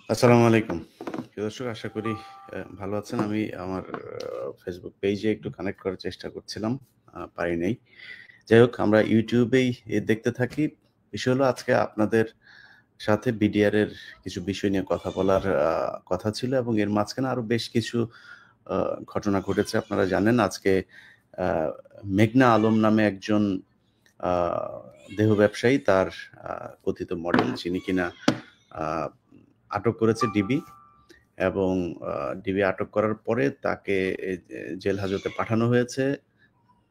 আসসালামু আলাইকুম। প্রিয় দর্শক, আশা করি ভালো আছেন। আমি আমার ফেসবুক পেজে একটু কানেক্ট করার চেষ্টা করছিলাম। পারি নাই। যাই হোক, আমরা YouTube এই দেখতে থাকি। বিষয় হলো, আজকে আপনাদের সাথে বিডিআর এর কিছু বিষয় নিয়ে কথা বলার কথা ছিল, এবং এর মাঝখানে আরো বেশ কিছু আ ঘটনা ঘটেছে। আপনারা জানেন, আজকে আ মেঘনা আলম নামে একজন আ দেহ ব্যবসায়ী, তার আ কথিত মডেল, যিনি কিনা আ আটক করেছে ডিবি। এবং ডিবি আটক করার পরে তাকে জেল হাজতে পাঠানো হয়েছে।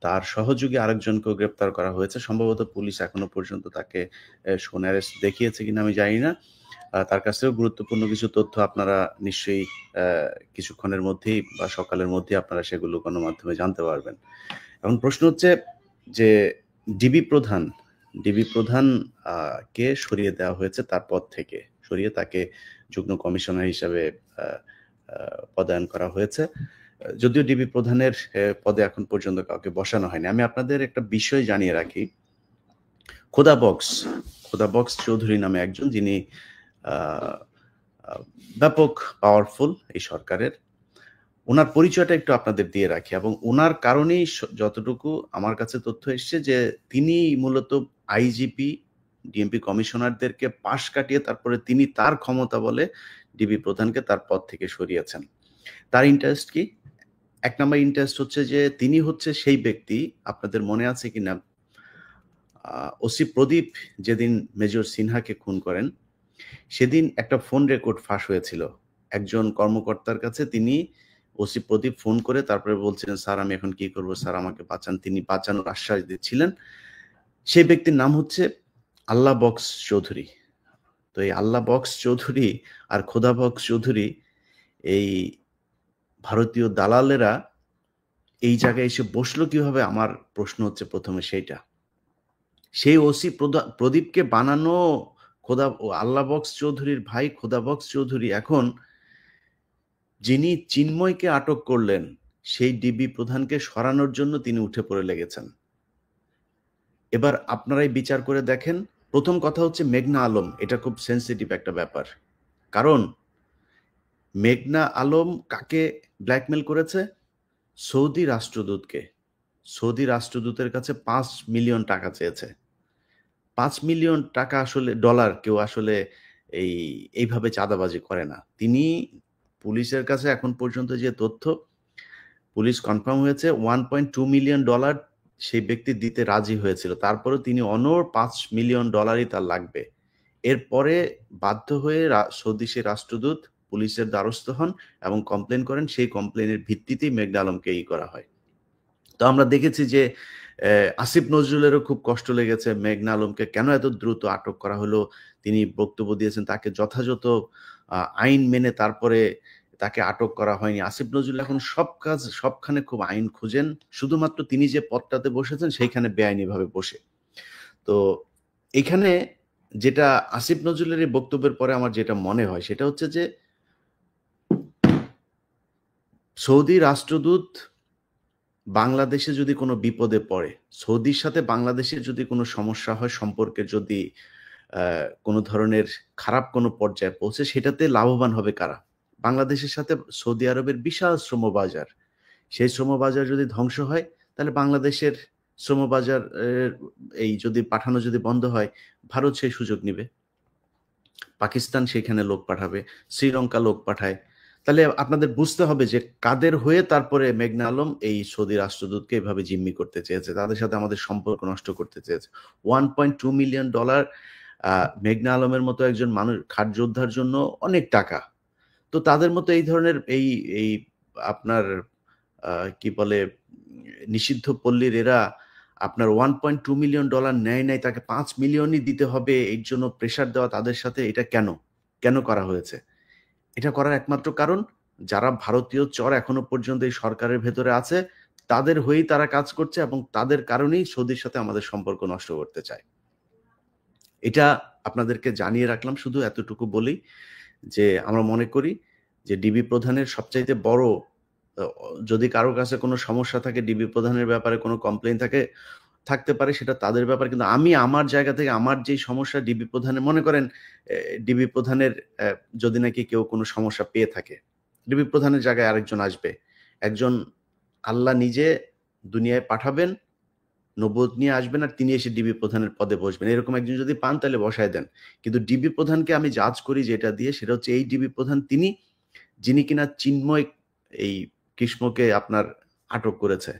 তার সহযোগী আরেকজনকেও গ্রেপ্তার করা হয়েছে। সম্ভবত পুলিশ এখনো পর্যন্ত তাকে শোন অ্যারেস্ট দেখিয়েছে কিনা আমি জানি না। তার কাছ থেকেও গুরুত্বপূর্ণ কিছু তথ্য আপনারা নিশ্চয়ই অ্যা কিছুক্ষণের মধ্যেই বা সকালের মধ্যেই আপনারা সেগুলো গণমাধ্যমে জানতে পারবেন। এখন প্রশ্ন হচ্ছে যে ডিবি প্রধান আ কে সরিয়ে দেওয়া হয়েছে তার পদ থেকে। সরিয়ে তাকে যুগ্ম কমিশনার হিসাবে আ আ পদায়ন করা হয়েছে। যদিও ডিবি প্রধানের পদে এখন পর্যন্ত কাউকে বসানো হয়নি। আমি আপনাদের একটা বিষয় জানিয়ে রাখি। খোদা বক্স, খোদা বক্স চৌধুরী নামে একজন, যিনি আ আ ব্যাপক পাওয়ারফুল এই সরকারের। উনার পরিচয়টা একটু আপনাদের দিয়ে রাখি, এবং উনার কারণেই যতটুকু আমার কাছে তথ্য এসছে যে তিনি মূলত আইজিপি, ডিএমপি কমিশনারদেরকে পাশ কাটিয়ে তারপরে তিনি তার ক্ষমতা বলে ডিবি প্রধানকে তার পদ থেকে সরিয়েছেন। তার ইন্টারেস্ট কি? ১ নাম্বার ইন্টারেস্ট হচ্ছে যে তিনি হচ্ছে সেই ব্যক্তি, আপনাদের মনে আছে কিনা, ওসি প্রদীপ যেদিন মেজর সিনহাকে খুন করেন, সেদিন একটা ফোন রেকর্ড ফাঁস হয়েছিল। একজন কর্মকর্তার কাছে তিনি, ওসি প্রদীপ, ফোন করে তারপরে বলছিলেন, "স্যার, আমি এখন কি করব? স্যার, আমাকে বাঁচান।" তিনি বাঁচানোর আশ্বাস দিচ্ছিলেন। সেই ব্যক্তির নাম হচ্ছে আল্লাহ বক্স চৌধুরী। তো এই আল্লাহ বক্স চৌধুরী আর খোদা বক্স চৌধুরী, এই ভারতীয় দালালেরা এই জায়গায় এসে বসলো কিভাবে? আমার প্রশ্ন হচ্ছে ১ম এ সেইটা। সেই ওসি প্রদীপকে বানানো আল্লাহ বক্স চৌধুরীর ভাই খোদা বক্স চৌধুরী এখন, যিনি চিন্ময়কে আটক করলেন, সেই ডিবি প্রধানকে সরানোর জন্য তিনি উঠে পড়ে লেগেছেন। এবার আপনারাই বিচার করে দেখেন। ১ম কথা হচ্ছে মেঘনা আলম। এটা খুব সেনসিটিভ একটা ব্যাপার। কারণ মেঘনা আলম কাকে ব্ল্যাকমেইল করেছে? সৌদি রাষ্ট্রদূতকে। সৌদি রাষ্ট্রদূতের কাছে $৫ মিলিয়ন চেয়েছে। $৫ মিলিয়ন আসলে, ডলার, কেউ আসলে এই এইভাবে চাঁদাবাজি করে না। তিনি, পুলিশের কাছে এখন পর্যন্ত যে তথ্য, পুলিশ কনফার্ম হয়েছে $1.2 মিলিয়ন সেই ব্যক্তি দিতে রাজি হয়েছিল। তারপরেও তিনি অনড় $5 মিলিয়ন তার লাগবে। এরপরে বাধ্য হয়ে সৌদি সে রাষ্ট্রদূত পুলিশের দ্বারস্থ হন এবং কমপ্লেইন করেন। সেই কমপ্লেইনের ভিত্তিতেই মেঘনা আলমকে করা হয়। তো আমরা দেখেছি যে আসিফ নজরুলেরও খুব কষ্ট লেগেছে মেঘনা আলমকে কেন এত দ্রুত আটক করা হলো। তিনি বক্তব্য দিয়েছেন তাকে যথাযথ আইন মেনে তারপরে তাকে আটক করা হয়নি। আসিফ নজরুল এখন সবখানে খুব আইন খুঁজেন। শুধুমাত্র তিনি যে পদটাতে বসেছেন সেইখানে বেআইনিভাবে বসে। তো এখানে যেটা আসিফ নজরুলের এই বক্তব্যের পরে আমার যেটা মনে হয় সেটা হচ্ছে যে সৌদি রাষ্ট্রদূত বাংলাদেশে যদি কোনো বিপদে পড়ে, সৌদির সাথে বাংলাদেশের যদি কোনো সমস্যা হয়, সম্পর্কের যদি কোনো ধরনের খারাপ কোনো পর্যায়ে পৌঁছে, সেটাতে লাভবান হবে কারা? বাংলাদেশের সাথে সৌদি আরবের বিশাল শ্রমবাজার। সেই শ্রমবাজার যদি ধ্বংস হয়, তাহলে বাংলাদেশের শ্রমবাজার এই যদি পাঠানো যদি বন্ধ হয়, ভারত সেই সুযোগ নিবে। পাকিস্তান সেখানে লোক পাঠাবে, শ্রীলঙ্কা লোক পাঠায়। তাহলে আপনাদের বুঝতে হবে যে কাদের হয়ে তারপরে মেঘনা আলম এই সৌদি রাষ্ট্রদূতকে এভাবে জিম্মি করতে চেয়েছে। তাদের সাথে আমাদের সম্পর্ক নষ্ট করতে চেয়েছে। $1.2 মিলিয়ন, আ মেঘনা আলমের মতো একজন মানুষ, খাট যোদ্ধার জন্য অনেক টাকা। তো তাদের মতো এই ধরনের এই আপনার আ কি বলে, নিষিদ্ধ পল্লীর এরা আপনার $1.2 মিলিয়ন নেয় নাই, তাকে ৫ মিলিয়নই দিতে হবে, এর জন্য প্রেশার দেওয়া তাদের সাথে, এটা কেন? কেন করা হয়েছে? এটা করার একমাত্র কারণ, যারা ভারতীয় চর এখনো পর্যন্ত এই সরকারের ভেতরে আছে, তাদের হয়েই তারা কাজ করছে, এবং তাদের কারণেই সৌদির সাথে আমাদের সম্পর্ক নষ্ট করতে চায়। এটা আপনাদেরকে জানিয়ে রাখলাম শুধু এতটুকু বলেই, যে আমরা মনে করি যে ডিবি প্রধানের সবচাইতে বড়, যদি কারো কাছে কোনো সমস্যা থাকে, ডিবি প্রধানের ব্যাপারে কোনো কমপ্লেইন থাকে, থাকতে পারে সেটা তাদের ব্যাপার, কিন্তু আমি আমার জায়গা থেকে আমার যে সমস্যা ডিবি প্রধানের, মনে করেন ডিবি প্রধানের যদি নাকি কেউ কোনো সমস্যা পেয়ে থাকে, ডিবি প্রধানের জায়গায় আরেকজন আসবে, একজন আল্লাহ নিজে দুনিয়ায় পাঠাবেন, নবুয়ত নিয়ে আসবেন, আর তিনি এসে ডিবি প্রধানের পদে বসবেন, এরকম একজন যদি পান তাহলে বসায় দেন। কিন্তু ডিবি প্রধানকে আমি জাজ করি যেটা দিয়ে, সেটা হচ্ছে এই ডিবি প্রধান তিনি, যিনি কিনা চিন্ময় এই কৃষ্ণকে আপনার আটক করেছে।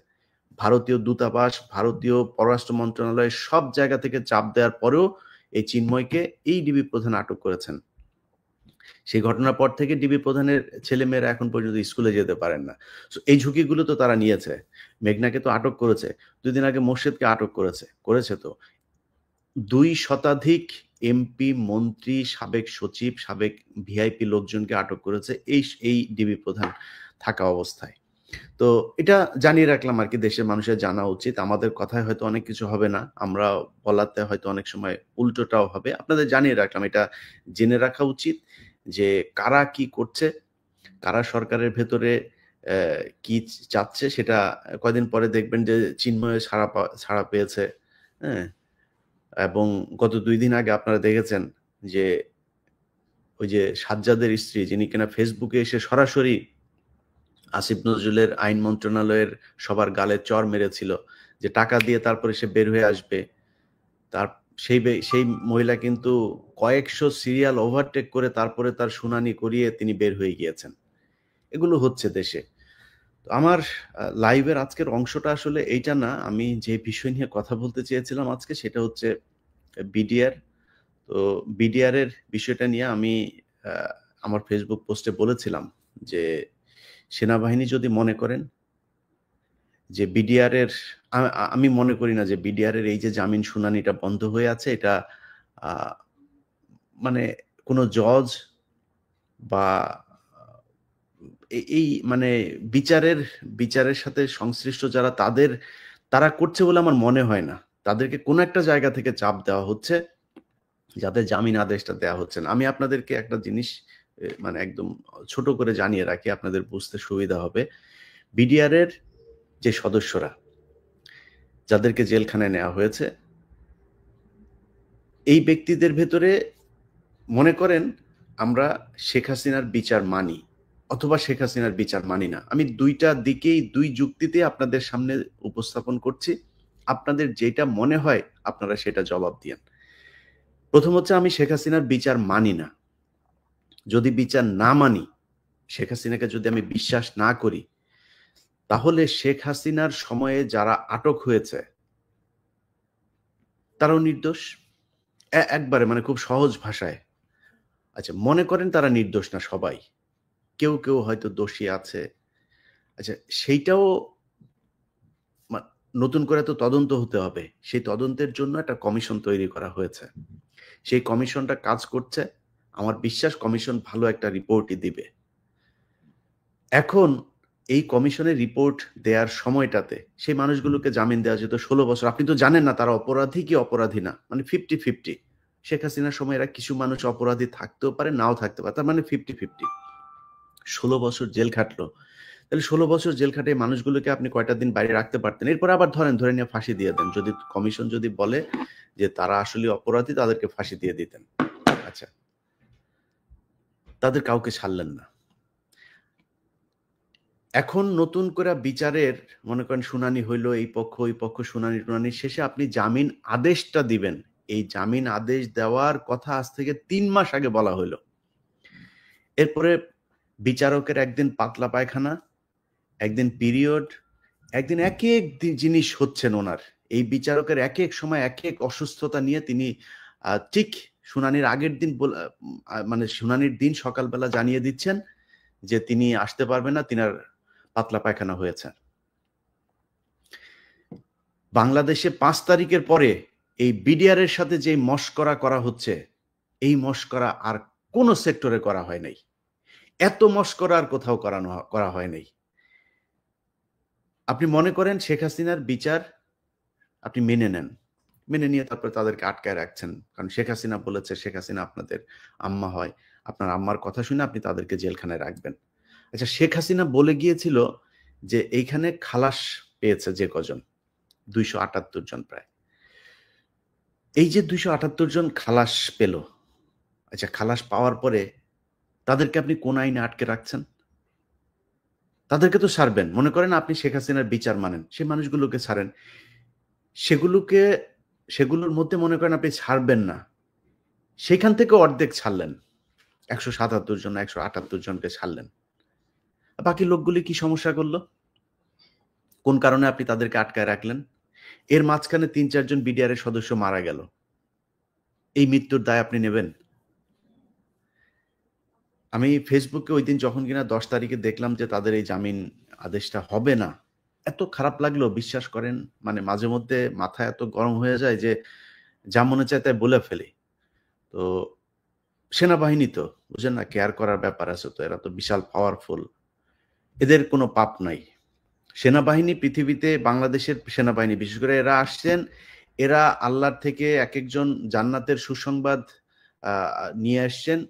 ভারতীয় দূতাবাস, ভারতীয় পররাষ্ট্র মন্ত্রণালয় সব জায়গা থেকে চাপ দেওয়ার পরেও এই চিন্ময়কে এই ডিবি প্রধান আটক করেছেন। সেই ঘটনার পর থেকে ডিবি প্রধানের ছেলেমেয়েরা এখন পর্যন্ত স্কুলে যেতে পারেন না। এই ঝুঁকিগুলো তো তারা নিয়েছে। মেঘনাকে তো আটক করেছে, 2 দিন আগে মোর্শেদকে আটক করেছে তো। 2 শতাধিক এমপি, মন্ত্রী, সাবেক সচিব, সাবেক ভিআইপি লোকজনকে আটক করেছে এই ডিবি প্রধান থাকা অবস্থায়। তো এটা জানিয়ে রাখলাম আর কি, দেশের মানুষের জানা উচিত। আমাদের কথায় হয়তো অনেক কিছু হবে না, আমরা বলাতে হয়তো অনেক সময় উল্টোটাও হবে, আপনাদের জানিয়ে রাখলাম। এটা জেনে রাখা উচিত যে কারা কি করছে, কারা সরকারের ভেতরে কি চাচ্ছে। সেটা কয়দিন পরে দেখবেন যে চিন্ময় ছাড়া পেয়েছে, হ্যাঁ। এবং গত 2 দিন আগে আপনারা দেখেছেন যে ওই যে সাজ্জাদের স্ত্রী, যিনি কিনা ফেসবুকে এসে সরাসরি আসিফ নজরুলের আইন মন্ত্রণালয়ের সবার গালে চড় মেরেছিল যে টাকা দিয়ে তারপরে সে বের হয়ে আসবে, তার সেই মহিলা কিন্তু কয়েকশো সিরিয়াল ওভারটেক করে তারপরে তার শুনানি করিয়ে তিনি বের হয়ে গিয়েছেন। এগুলো হচ্ছে দেশে। তো আমার লাইভের আজকের অংশটা আসলে এইটা না, আমি যে বিষয় নিয়ে কথা বলতে চেয়েছিলাম আজকে সেটা হচ্ছে বিডিআর। তো বিডিআর এর বিষয়টা নিয়ে আমি আমার ফেসবুক পোস্টে বলেছিলাম যে সেনাবাহিনী যদি মনে করেন যে বিডিআর এর, আমি মনে করি না যে বিডিআর এর এই যে জামিন শুনানিটা বন্ধ হয়ে আছে, এটা মানে কোনো জজ বা এই মানে বিচারের সাথে সংশ্লিষ্ট যারা তারা করছে বলে আমার মনে হয় না। তাদেরকে কোনো একটা জায়গা থেকে চাপ দেওয়া হচ্ছে, যাতে জামিন আদেশটা দেওয়া হচ্ছে না। আমি আপনাদেরকে একটা জিনিস মানে একদম ছোট করে জানিয়ে রাখি, আপনাদের বুঝতে সুবিধা হবে। বিডিআর এর যে সদস্যরা, যাদেরকে জেলখানায় নেওয়া হয়েছে, এই ব্যক্তিদের ভেতরে মনে করেন আমরা শেখ হাসিনার বিচার মানি অথবা শেখ হাসিনার বিচার মানি না। আমি দুইটা দিকেই 2 যুক্তিতে আপনাদের সামনে উপস্থাপন করছি। আপনাদের যেটা মনে হয় আপনারা সেটা জবাব দিয়েন। প্রথম হচ্ছে, আমি শেখ হাসিনার বিচার মানি না। যদি বিচার না মানি, শেখ হাসিনাকে যদি আমি বিশ্বাস না করি, তাহলে শেখ হাসিনার সময়ে যারা আটক হয়েছে তারাও নির্দোষ। একবারে মানে খুব সহজ ভাষায়। আচ্ছা, মনে করেন তারা নির্দোষ না সবাই, কেউ হয়তো দোষী আছে। আচ্ছা, সেইটাও নতুন করে তো তদন্ত হতে হবে। সেই তদন্তের জন্য একটা কমিশন তৈরি করা হয়েছে। সেই কমিশনটা কাজ করছে। আমার বিশ্বাস কমিশন ভালো একটা রিপোর্টই দিবে। এখন এই কমিশনের রিপোর্ট দেওয়ার সময়টাতে সেই মানুষগুলোকে জামিন দেওয়া যেত 16 বছর। আপনি তো জানেন না তারা অপরাধী কি অপরাধী না, মানে 50-50। শেখ হাসিনার সময় এরা কিছু মানুষ অপরাধী থাকতেও পারে, নাও থাকতে পারে, তার মানে 50-50। 16 বছর জেল খাটলো, তাহলে 16 বছর জেল খাটে মানুষগুলোকে আপনি কয়টা দিন বাইরে রাখতে পারতেন, এরপর আবার ধরে নিয়ে ফাঁসি দিয়ে দেন। যদি কমিশন যদি বলে যে তারা আসলে অপরাধী, তাদেরকে ফাঁসি দিয়ে দিতেন। আচ্ছা, তাদের কাউকে ছাড়লেন না। এখন নতুন করে বিচারের মনে করেন শুনানি হইলো, এই পক্ষ ওই পক্ষ শুনানি শেষে আপনি জামিন আদেশটা দিবেন। এই জামিন আদেশ দেওয়ার কথা আজ থেকে 3 মাস আগে বলা হইলো। এরপরে বিচারকের একদিন পাতলা পায়খানা, একদিন পিরিয়ড, একদিন এক জিনিস হচ্ছেন ওনার। এই বিচারকের এক সময় এক অসুস্থতা নিয়ে তিনি ঠিক শুনানির আগের দিন মানে শুনানির দিন সকালবেলা জানিয়ে দিচ্ছেন যে তিনি আসতে পারবেন না, তিনার পাতলা পায়খানা হয়েছে। বাংলাদেশে 5 তারিখের পরে এই বিডিআর এর সাথে যে মশকরা করা হচ্ছে, এই মশকরা আর কোন সেক্টরে করা হয় নাই। এত মশকরা আর কোথাও করা হয় নাই। আপনি মনে করেন শেখ হাসিনার বিচার আপনি মেনে নেন, মেনে নিয়ে তারপরে তাদেরকে আটকায় রাখছেন, কারণ শেখ হাসিনা বলেছে, শেখ হাসিনা আপনাদের আম্মা হয়, আপনার আম্মার কথা শুনে আপনি তাদেরকে জেলখানায় রাখবেন। আচ্ছা, শেখ হাসিনা বলে গিয়েছিল যে এইখানে খালাস পেয়েছে যে কজন, 278 জন প্রায়। এই যে 278 জন খালাস পেল, আচ্ছা খালাস পাওয়ার পরে তাদেরকে আপনি কোন আইনে আটকে রাখছেন? তাদেরকে তো ছাড়বেন। মনে করেন আপনি শেখ হাসিনার বিচার মানেন, সেই মানুষগুলোকে ছাড়েন। সেগুলোর মধ্যে মনে করেন আপনি ছাড়বেন না, সেখান থেকে অর্ধেক ছাড়লেন, 177 জন 178 জনকে ছাড়লেন। বাকি লোকগুলি কি সমস্যা করলো? কোন কারণে আপনি তাদেরকে আটকায় রাখলেন? এর মাঝখানে ৩-৪ জন বিডিআর এর সদস্য মারা গেল, এই মৃত্যুর দায় আপনি নেবেন? আমি ফেসবুকে ওই দিন যখন কিনা 10 তারিখে দেখলাম যে তাদের এই জামিন আদেশটা হবে না, এত খারাপ লাগলো বিশ্বাস করেন। মানে মাঝে মধ্যে মাথা এত গরম হয়ে যায় যে যা মনে চায় তাই বলে ফেলি। তো সেনাবাহিনী তো বুঝেন না, কেয়ার করার ব্যাপার আছে, তো এরা তো বিশাল পাওয়ারফুল, এদের কোনো পাপ নাই। সেনাবাহিনী পৃথিবীতে, বাংলাদেশের সেনাবাহিনী বিশেষ করে এরা আসছেন, এরা আল্লাহর থেকে এক একজন জান্নাতের সুসংবাদ নিয়ে আসছেন।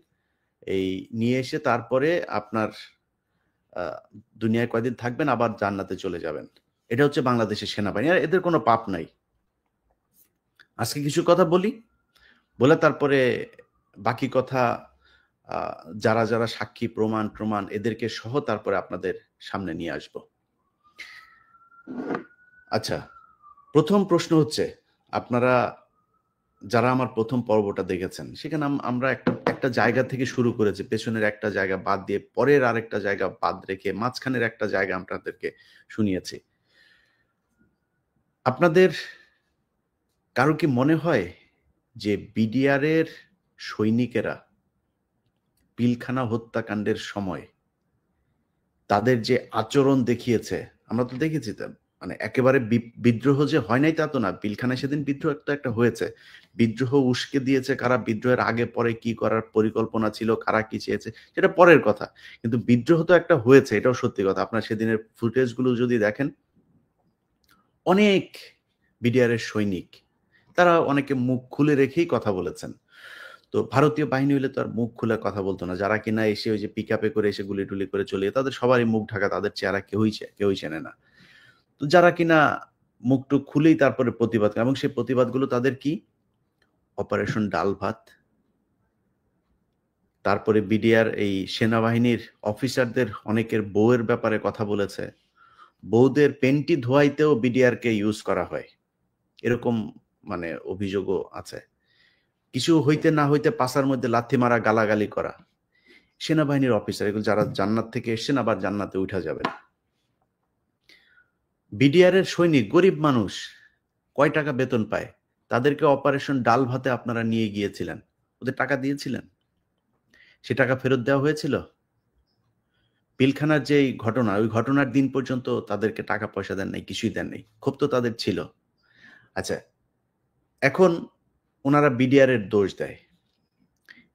এই নিয়ে এসে তারপরে আপনার দুনিয়ায় কয়দিন থাকবেন, আবার জান্নাতে চলে যাবেন। এটা হচ্ছে বাংলাদেশের সেনাবাহিনী, আর এদের কোনো পাপ নাই। আজকে কিছু কথা বলি, বলে তারপরে বাকি কথা যারা যারা সাক্ষী প্রমাণ এদেরকে সহ তারপরে আপনাদের সামনে নিয়ে আসব। আচ্ছা, প্রথম প্রশ্ন হচ্ছে, আপনারা যারা আমার প্রথম পর্বটা দেখেছেন, সেখানে আমরা একটা জায়গা থেকে শুরু করেছি, পেছনের একটা জায়গা বাদ দিয়ে পরের আরেকটা জায়গা বাদ রেখে মাঝখানের একটা জায়গা আপনাদেরকে শুনিয়েছি। আপনাদের কারো কি মনে হয় যে বিডিআর এর সৈনিকেরা পিলখানা হত্যাকাণ্ডের সময় তাদের যে আচরণ দেখিয়েছে, আমরা তো দেখেছি, মানে একেবারে বিদ্রোহ যে হয় নাই তা তো না, পিলখানায় সেদিন বিদ্রোহ একটা হয়েছে। বিদ্রোহ উস্কে দিয়েছে কারা, বিদ্রোহের আগে পরে কি করার পরিকল্পনা ছিল, কারা কি চেয়েছে সেটা পরের কথা, কিন্তু বিদ্রোহ তো একটা হয়েছে, এটাও সত্যি কথা। আপনার সেদিনের ফুটেজগুলো যদি দেখেন, অনেক বিডিআর এর সৈনিক তারা অনেকে মুখ খুলে রেখেই কথা বলেছেন। তো ভারতীয় বাহিনী হলে তো আর মুখ খুলে কথা বলতো না, যারা কিনা এসে ওই যে পিক আপে করে এসে গুলি টুলি করে চলে, তাদের সবারই মুখ ঢাকা, তাদের চেহারা কেউই চেনে না। তো যারা কিনা মুখটুক খুলেই তারপরে প্রতিবাদ করে, এবং সেই প্রতিবাদগুলো তাদের কি, অপারেশন ডাল ভাত, তারপরে বিডিআর এই সেনাবাহিনীর অফিসারদের অনেকের বউয়ের ব্যাপারে কথা বলেছে, বউদের পেন্টি ধোয়াইতেও বিডিআর কে ইউজ করা হয়, এরকম মানে অভিযোগও আছে। কিছু হইতে না হইতে পাশার মধ্যে লাথি মারা, গালাগালি করা। সেনাবাহিনীর অফিসার এগুলো যারা জান্নাত থেকে এসছেন, আবার জান্নাতে উঠা যাবেন। বিডিআর এর সৈনিক গরিব মানুষ, কয় টাকা বেতন পায়, তাদেরকে অপারেশন ডাল ভাতে আপনারা নিয়ে গিয়েছিলেন, ওদের টাকা দিয়েছিলেন? সে টাকা ফেরত দেওয়া হয়েছিল? পিলখানার যে ঘটনা, ওই ঘটনার দিন পর্যন্ত তাদেরকে টাকা পয়সা দেন নাই, কিছুই দেন নাই, ক্ষোভ তো তাদের ছিল। আচ্ছা, এখন ওনারা বিডিআর এর দোষ দেয়।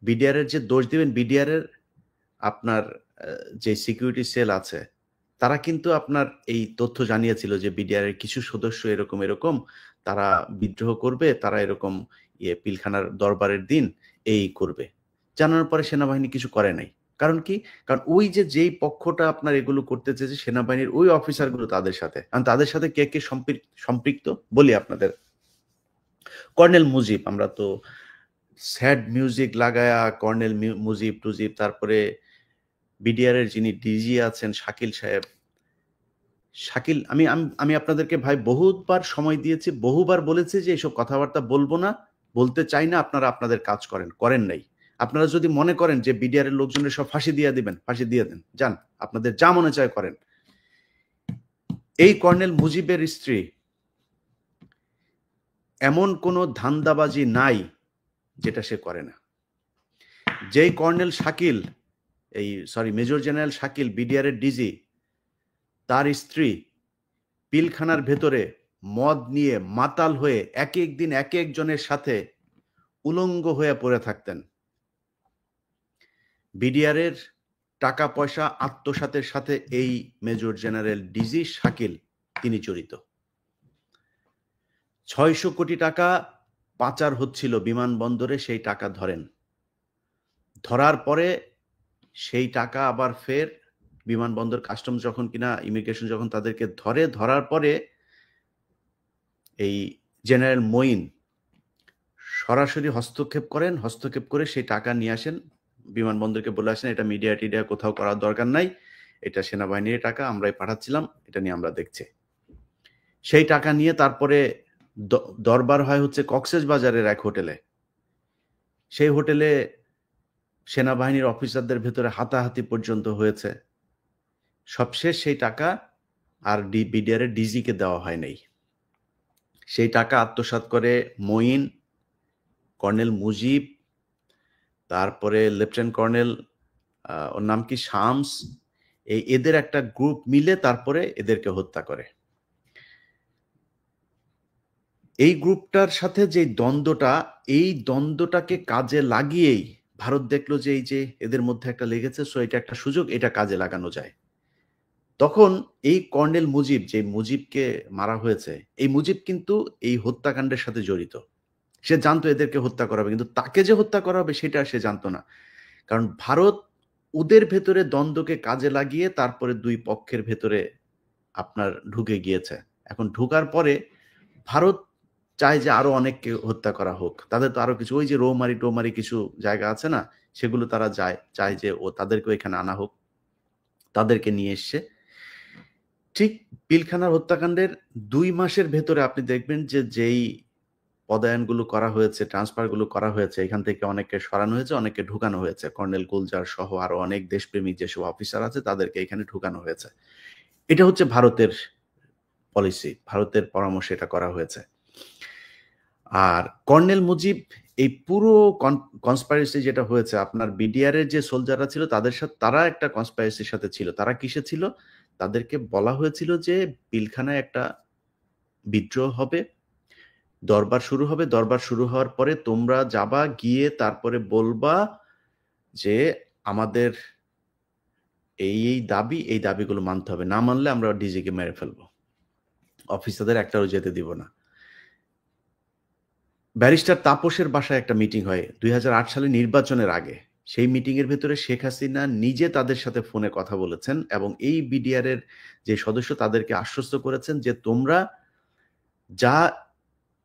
বিডিআর এর যে দোষ দিবেন, বিডিআর এর আপনার যে সিকিউরিটি সেল আছে, তারা কিন্তু আপনার এই তথ্য জানিয়েছিল যে বিডিআর এর কিছু সদস্য এরকম তারা বিদ্রোহ করবে, তারা এরকম পিলখানার দরবারের দিন এই করবে। জানানোর পরে সেনাবাহিনী কিছু করে নাই। কারণ কি? কারণ ওই যে যেই পক্ষটা আপনার এগুলো করতে চেয়েছে, সেনাবাহিনীর ওই অফিসারগুলো তাদের সাথে, কারণ তাদের সাথে কে কে সম্পৃক্ত বলি আপনাদের। কর্নেল মুজিব, আমরা তো স্যাড মিউজিক লাগায়া কর্নেল মুজিব টুজিব, তারপরে বিডিআর এর যিনি ডিজি আছেন শাকিল সাহেব, শাকিল, আমি আপনাদেরকে ভাই বহুবার সময় দিয়েছি, বহুবার বলেছি যে এইসব কথাবার্তা বলবো না, বলতে চাই না, আপনারা আপনাদের কাজ করেন নাই। আপনারা যদি মনে করেন যে বিডিআর এর লোকজনের সব ফাঁসি দিয়ে দিবেন, ফাঁসি দিয়ে দেন, যান, আপনাদের যা মনে চায় করেন। এই কর্নেল মুজিবের স্ত্রী, এমন কোনো ধান্দাবাজি নাই যেটা সে করে না। যেই colonel Shakil, major general Shakil BDR এর ডিজি, তার স্ত্রী পিলখানার ভেতরে মদ নিয়ে মাতাল হয়ে এক একদিন এক একজনের সাথে উলঙ্গ হয়ে পড়ে থাকতেন। বিডিআর এর টাকা পয়সা আত্মসাতের সাথে এই মেজর জেনারেল ডিজি শাকিল তিনি জড়িত। 600 কোটি টাকা পাচার হচ্ছিল বিমানবন্দরে, সেই টাকা ধরেন, ধরার পরে সেই টাকা আবার ফের বিমানবন্দর কাস্টমস যখন কিনা ইমিগ্রেশন যখন তাদেরকে ধরার পরে এই জেনারেল মঈন সরাসরি হস্তক্ষেপ করেন, হস্তক্ষেপ করে সেই টাকা নিয়ে আসেন, বিমানবন্দরকে বলে আসেন এটা মিডিয়া টিডিয়া কোথাও করার দরকার নাই, এটা সেনাবাহিনীর টাকা, আমরাই পাঠাচ্ছিলাম, এটা নিয়ে আমরা দেখছি। সেই টাকা নিয়ে তারপরে দরবার হয় হচ্ছে কক্সবাজারের এক হোটেলে। সেই হোটেলে সেনাবাহিনীর অফিসারদের ভেতরে হাতাহাতি পর্যন্ত হয়েছে। সবশেষ সেই টাকা আর বিডিআর এর ডিজিকে দেওয়া হয় নাই। সেই টাকা আত্মসাৎ করে মঈন, কর্নেল মুজিব, তারপরে লেফটেন্যান্ট কর্নেল ওর নাম কি শামস, এদের একটা গ্রুপ মিলে তারপরে এদেরকে হত্যা করে। এই গ্রুপটার সাথে যে দ্বন্দ্বটা, এই দ্বন্দ্বটাকে কাজে লাগিয়েই ভারত দেখলো যে এই যে এদের মধ্যে একটা লেগেছে, সো এটা একটা সুযোগ, এটা কাজে লাগানো যায়। তখন এই কর্নেল মুজিব, যে মুজিবকে মারা হয়েছে, এই মুজিব কিন্তু এই হত্যাকাণ্ডের সাথে জড়িত। সে জানতো এদেরকে হত্যা করা হবে, কিন্তু তাকে যে হত্যা করা হবে সেটা সে জানতো না। কারণ ভারত ওদের ভেতরে দ্বন্দ্বকে কাজে লাগিয়ে তারপরে দুই পক্ষের ভেতরে আপনার ঢুকে গিয়েছে। এখন ঢুকার পরে ভারত চায় যে আরো অনেককে হত্যা করা হোক, তাদের তো আরো কিছু ওই যে রৌমারি টোমারি কিছু জায়গা আছে না, সেগুলো তারা চায় যে তাদেরকেও এখানে আনা হোক, তাদেরকে নিয়ে এসছে। ঠিক পিলখানার হত্যাকাণ্ডের ২ মাসের ভেতরে আপনি দেখবেন যে যেই পদায়নগুলো করা হয়েছে, ট্রান্সফারগুলো করা হয়েছে, এখান থেকে অনেককে সরানো হয়েছে, অনেককে ঢুকানো হয়েছে। কর্নেল গুলজার সহ আরো অনেক দেশপ্রেমিক যেসব অফিসার আছে তাদেরকে এখানে ঢুকানো হয়েছে। এটা হচ্ছে ভারতের পলিসি, ভারতের পরামর্শে এটা করা হয়েছে। আর কর্নেল মুজিব এই পুরো কনস্পাইরেসি যেটা হয়েছে, আপনার বিডিআর এর যে সোলজাররা ছিল তাদের সাথে, তারা একটা কনস্পাইরেসির সাথে ছিল। তারা কিসে ছিল? তাদেরকে বলা হয়েছিল যে পিলখানায় একটা বিদ্রোহ হবে, দরবার শুরু হবে, দরবার শুরু হওয়ার পরে তোমরা যাবা, গিয়ে তারপরে বলবা যে আমাদের এই দাবি, এই দাবিগুলো মানতে হবে, না মানলে আমরা ডিজিকে মেরে ফেলবো, অফিসারদের একটাও যেতে দিব না। ব্যারিস্টার তাপসের বাসায় একটা মিটিং হয় ২০০৮ সালে নির্বাচনের আগে। সেই মিটিং এর ভেতরে শেখ হাসিনা নিজে তাদের সাথে ফোনে কথা বলেছেন এবং এই বিডিআর এর যে সদস্য তাদেরকে আশ্বস্ত করেছেন যে তোমরা যা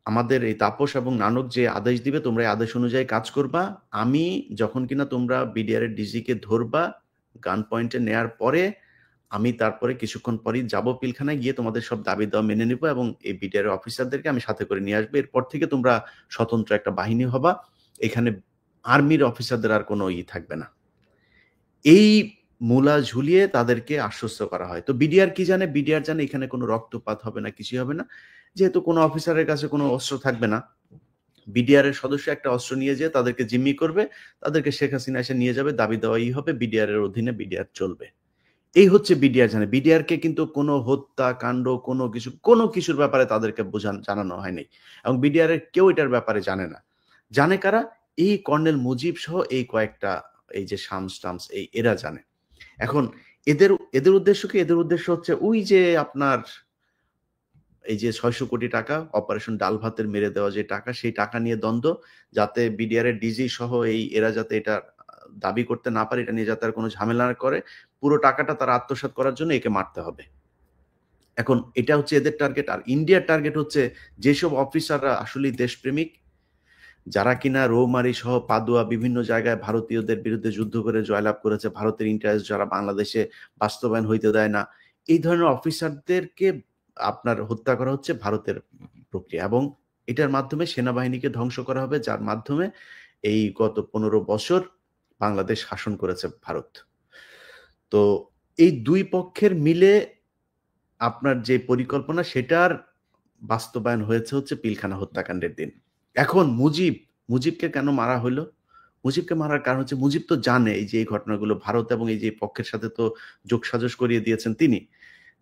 আমাদের এই তাপস এবং নানক যে আদেশ দিবে তোমরা এই আদেশ অনুযায়ী কাজ করবা। আমি যখন কিনা তোমরা বিডিআর এর ডিজিকে ধরবা, গান পয়েন্টে নেয়ার পরে আমি তারপরে কিছুক্ষণ পরেই যাব পিলখানায়, গিয়ে তোমাদের সব দাবি দাওয়া মেনে নিব এবং এই বিডিআর এর অফিসারদেরকে আমি সাথে করে নিয়ে আসবো। এরপর থেকে তোমরা স্বতন্ত্র একটা বাহিনী হবা, এখানে আর্মির অফিসারদের আর কোনো থাকবে না। এই মূলা ঝুলিয়ে তাদেরকে আশ্বস্ত করা হয়। তো বিডিআর কি জানে? বিডিআর জানে এখানে কোনো রক্তপাত হবে না, কিছুই হবে না। যেহেতু কোনো অফিসারের কাছে কোনো অস্ত্র থাকবে না, বিডিআর এর সদস্য একটা অস্ত্র নিয়ে যেয়ে তাদেরকে জিম্মি করবে, তাদেরকে শেখ হাসিনা এসে নিয়ে যাবে, দাবি দেওয়াই হবে, বিডিআর এর অধীনে বিডিআর চলবে। এই হচ্ছে বিডিআর জানে। বিডিআর কে কিন্তু কোনো হত্যাকাণ্ড, কোনো কিছুর ব্যাপারে তাদেরকে জানানো হয়নি এবং বিডিআর এর কেউ এটার ব্যাপারে জানে না। জানে কারা? এই কর্নেল মুজিব সহ এই কয়েকটা, এই যে শামস টামস, এরা জানে। এখন এদের উদ্দেশ্য কি? এদের উদ্দেশ্য হচ্ছে ওই যে আপনার এই যে ৬০০ কোটি টাকা অপারেশন ডাল ভাতের মেরে দেওয়া যে টাকা, সেই টাকা নিয়ে দ্বন্দ্ব, যাতে বিডিআর এর ডিজি সহ এরা যাতে এটা দাবি করতে না পারে, এটা নিয়ে যাতে আর কোনো ঝামেলা না করে, পুরো টাকাটা তারা আত্মসাৎ করার জন্য একে মারতে হবে। এখন এটা হচ্ছে এদের টার্গেট। আর ইন্ডিয়ার টার্গেট হচ্ছে যেসব অফিসাররা আসলেই দেশপ্রেমিক, যারা কিনা রৌমারি সহ পাদুয়া বিভিন্ন জায়গায় ভারতীয়দের বিরুদ্ধে যুদ্ধ করে জয়লাভ করেছে, ভারতের ইন্টারেস্ট যারা বাংলাদেশে বাস্তবায়ন হইতে দেয় না, এই ধরনের অফিসারদেরকে আপনার হত্যা করা হচ্ছে ভারতের প্রক্রিয়া এবং এটার মাধ্যমে সেনাবাহিনীকে ধ্বংস করা হবে, যার মাধ্যমে এই গত ১৫ বছর বাংলাদেশ শাসন করেছে ভারত। তো এই দুই পক্ষের মিলে আপনার যে পরিকল্পনা, সেটার বাস্তবায়ন হয়েছে হচ্ছে পিলখানা হত্যাকাণ্ডের দিন। এখন মুজিবকে কেন মারা হইল? মুজিবকে মারার কারণ হচ্ছে মুজিব তো জানে এই যে এই ঘটনাগুলো ভারত এবং এই যে পক্ষের সাথে তো যোগসাজশ করিয়ে দিয়েছেন তিনি।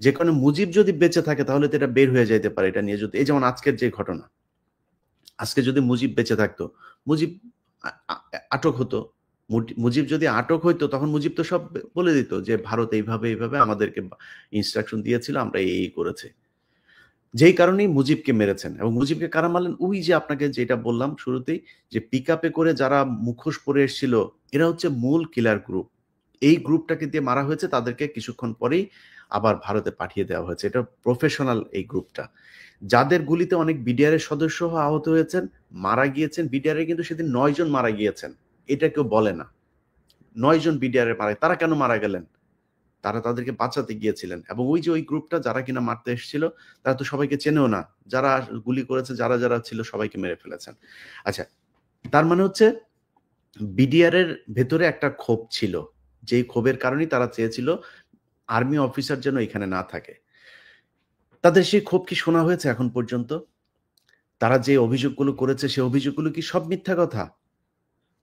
যে কারণে মুজিব যদি বেঁচে থাকে তাহলে তো এটা বের হয়ে যাইতে পারে, এটা নিয়ে যদি, এই যেমন আজকের যে ঘটনা, আজকে যদি মুজিব বেঁচে থাকতো, মুজিব আটক হতো। মুজিব যদি আটক হইতো তখন মুজিব তো সব বলে দিত যে ভারত এইভাবে আমাদেরকে ইনস্ট্রাকশন দিয়েছিল, আমরা এই করেছে। যেই কারণেই মুজিবকে মেরেছেন। এবং মুজিবকে কারা মারলেন? ওই যে আপনাকে যেটা বললাম শুরুতেই, যে পিকআপে করে যারা মুখোশ পরে এসেছিল, এরা হচ্ছে মূল কিলার গ্রুপ। এই গ্রুপটাকে দিয়ে মারা হয়েছে। তাদেরকে কিছুক্ষণ পরেই আবার ভারতে পাঠিয়ে দেওয়া হয়েছে। এটা প্রফেশনাল এই গ্রুপটা। যাদের গুলিতে অনেক বিডিআরের সদস্য আহত হয়েছেন, মারা গিয়েছেন, বিডিআরে কিন্তু সেদিন 9 জন মারা গিয়েছেন। এটা কেউ বলে না। 9 জন বিডিআরে মারা, তারা কেন মারা গেলেন? তারা তাদেরকে বাঁচাতে গিয়েছিলেন। এবং ওই যে ওই গ্রুপটা যারা কিনা মারতে এসেছিল, তারা তো সবাইকে চেনেও না। যারা গুলি করেছে, যারা যারা ছিল সবাইকে মেরে ফেলেছেন। আচ্ছা, তার মানে হচ্ছে বিডিআর এর ভেতরে একটা ক্ষোভ ছিল, যেই ক্ষোভের কারণেই তারা চেয়েছিল আর্মি অফিসার যেন এখানে না থাকে। তাদের সেই ক্ষোভ কি শোনা হয়েছে এখন পর্যন্ত? তারা যে অভিযোগগুলো করেছে, সে অভিযোগগুলো কি সব মিথ্যা কথা?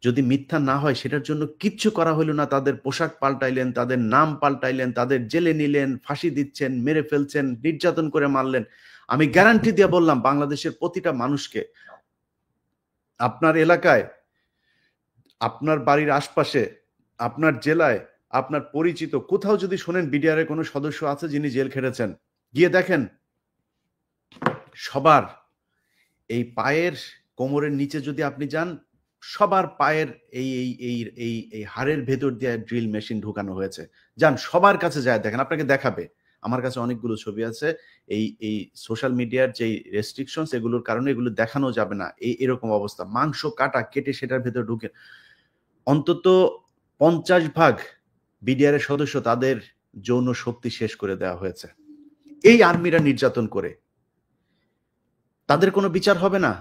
যদি মিথ্যা না হয় সেটার জন্য কিচ্ছু করা হলো না। তাদের পোশাক পাল্টাইলেন, তাদের নাম পাল্টাইলেন, তাদের জেলে নিলেন, ফাঁসি দিচ্ছেন, মেরে ফেলছেন, নির্যাতন করে মারলেন। আমি গ্যারান্টি দিয়ে বললাম, বাংলাদেশের প্রতিটা মানুষকে, আপনার এলাকায়, আপনার বাড়ির আশপাশে, আপনার জেলায়, আপনার পরিচিত কোথাও যদি শোনেন বিডিআর এর কোনো সদস্য আছে যিনি জেল খেটেছেন, গিয়ে দেখেন সবার এই পায়ের কোমরের নিচে যদি আপনি যান, সবার পায়ের এই এই এই এই এই হাড়ের ভেতর দিয়ে ড্রিল মেশিন ঢুকানো হয়েছে। যান সবার কাছে যায় দেখেন, আপনাকে দেখাবে। আমার কাছে অনেকগুলো ছবি আছে। এই সোশ্যাল মিডিয়ার যে রেস্ট্রিকশনস, এগুলোর কারণে এগুলো দেখানো যাবে না। এরকম অবস্থা, মাংস কাটা কেটে সেটার ভেতর ঢুকে অন্তত 50 ভাগ বিডিআর এর সদস্য তাদের যৌন শক্তি শেষ করে দেওয়া হয়েছে এই আর্মিরা নির্যাতন করে। তাদের কোনো বিচার হবে না?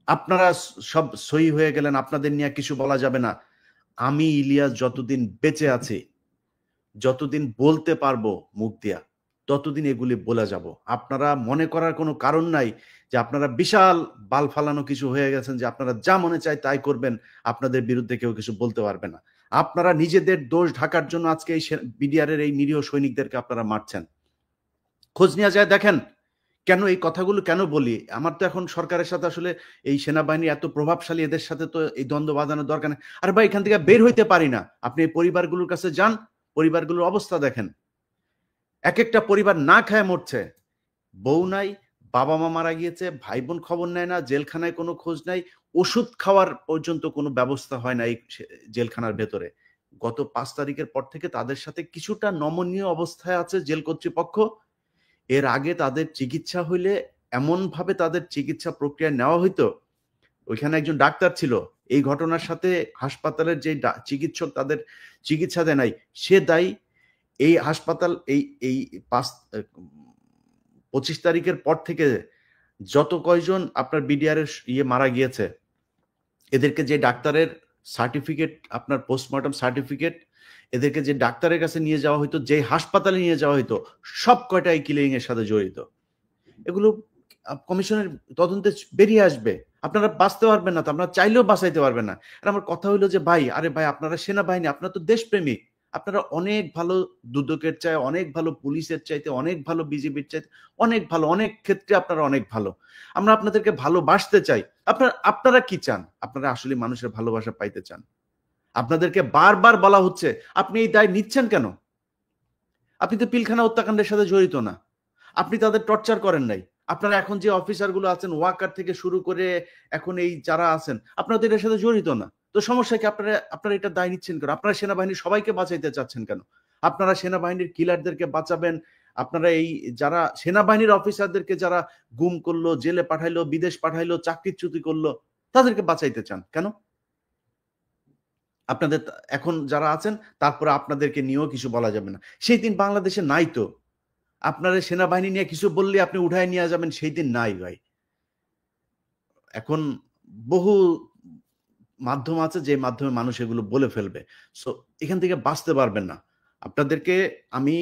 আপনারা সব সহি হয়ে গেলেন, আপনাদের নিয়ে কিছু বলা যাবে না। আমি ইলিয়াস যতদিন বেঁচে আছি, যতদিন বলতে পারবো মুখ দিয়া, ততদিন এগুলি বলে যাব। আপনারা মনে করার কোনো কারণ নাই যে আপনারা বিশাল বাল ফালানো কিছু হয়ে গেছেন, যে আপনারা যা মনে চায় তাই করবেন, আপনাদের বিরুদ্ধে কেউ কিছু বলতে পারবে না। আপনারা নিজেদের দোষ ঢাকার জন্য আজকে এই বিডিআর এর এই নিরীহ সৈনিকদেরকে আপনারা মারছেন। খোঁজ নিয়ে যায় দেখেন কেন এই কথাগুলো কেন বলি। আমার তো এখন সরকারের সাথে আসলে এই সেনাবাহিনী এত প্রভাবশালী, এদের সাথে তো এই দ্বন্দ্ব বাঁধানোর দরকার নেই। আর ভাই, এখান থেকে বের হইতে পারি না। আপনি এই পরিবারগুলোর কাছে যান, পরিবারগুলোর অবস্থা দেখেন। এক একটা পরিবার না খায় মরছে। বউ নাই, বাবা মা মারা গিয়েছে, ভাই বোন খবর নেয় না, জেলখানায় কোনো খোঁজ নাই, ওষুধ খাওয়ার পর্যন্ত কোনো ব্যবস্থা হয় না এই জেলখানার ভেতরে। গত 5 তারিখের পর থেকে তাদের সাথে কিছুটা নমনীয় অবস্থায় আছে জেল কর্তৃপক্ষ। এর আগে তাদের চিকিৎসা হইলে এমনভাবে তাদের চিকিৎসা প্রক্রিয়া নেওয়া হইতো। ওইখানে একজন ডাক্তার ছিল, এই ঘটনার সাথে হাসপাতালের যে চিকিৎসক তাদের চিকিৎসা দেয় নাই, সে দায়ী। এই হাসপাতাল এই এই 25 তারিখের পর থেকে যত কয়জন আপনার বিডিআর এর মারা গিয়েছে, এদেরকে যে ডাক্তারের সার্টিফিকেট, আপনার পোস্টমর্টম সার্টিফিকেট, এদেরকে যে ডাক্তারের কাছে নিয়ে যাওয়া হইতো, যে হাসপাতালে নিয়ে যাওয়া হইতো, সব কয়টা এই কিলিং এর সাথে জড়িত। এগুলো কমিশনের তদন্তে বেরিয়ে আসবে। আপনারা বাঁচতে পারবেন না, তো আপনারা চাইলেও বাঁচাইতে পারবেন না। আর আমার কথা হইলো যে ভাই, আরে ভাই, আপনারা সেনাবাহিনী, আপনারা তো দেশপ্রেমিক, আপনারা অনেক ভালো, দুদকের চাই অনেক ভালো, পুলিশের চাইতে অনেক ভালো, বিজেপির চাইতে অনেক ভালো, অনেক ক্ষেত্রে আপনারা অনেক ভালো। আমরা আপনাদেরকে ভালোবাসতে চাই। আপনারা কি চান? আপনারা আসলে মানুষের ভালোবাসা পাইতে চান। আপনাদেরকে বারবার বলা হচ্ছে, আপনি এই দায় নিচ্ছেন কেন? আপনি তো পিলখানা হত্যাকাণ্ডের সাথে জড়িত না, আপনি তাদের টর্চার করেন নাই। আপনারা এখন যে অফিসারগুলো আছেন, ওয়াকার থেকে শুরু করে এখন এই যারা আছেন, আপনারা তো এটার সাথে জড়িত না। তো সমস্যা কি? আপনারা এটা দায় নিচ্ছেন কেন? আপনারা সেনাবাহিনীর সবাইকে বাঁচাইতে চাচ্ছেন কেন? আপনারা সেনাবাহিনীর কিলারদেরকে বাঁচাবেন, আপনারা এই যারা সেনাবাহিনীর অফিসারদেরকে যারা গুম করলো, জেলে পাঠাইলো, বিদেশ পাঠাইলো, চাকরিচ্যুতি করলো, তাদেরকে বাঁচাইতে চান কেন? আপনাদের এখন যারা আছেন, তারপরে আপনাদেরকে নিয়েও কিছু বলা যাবে না। সেই দিন বাংলাদেশে নাই তো। আপনারা সেনাবাহিনী নিয়ে কিছু বললে আপনি উঠায় নিয়ে যাবেন, সেই দিন নাই ভাই। এখন বহু মাধ্যম আছে যে মাধ্যমে মানুষ এগুলো বলে ফেলবে। সো এখান থেকে বাঁচতে পারবেন না। আপনাদেরকে আমি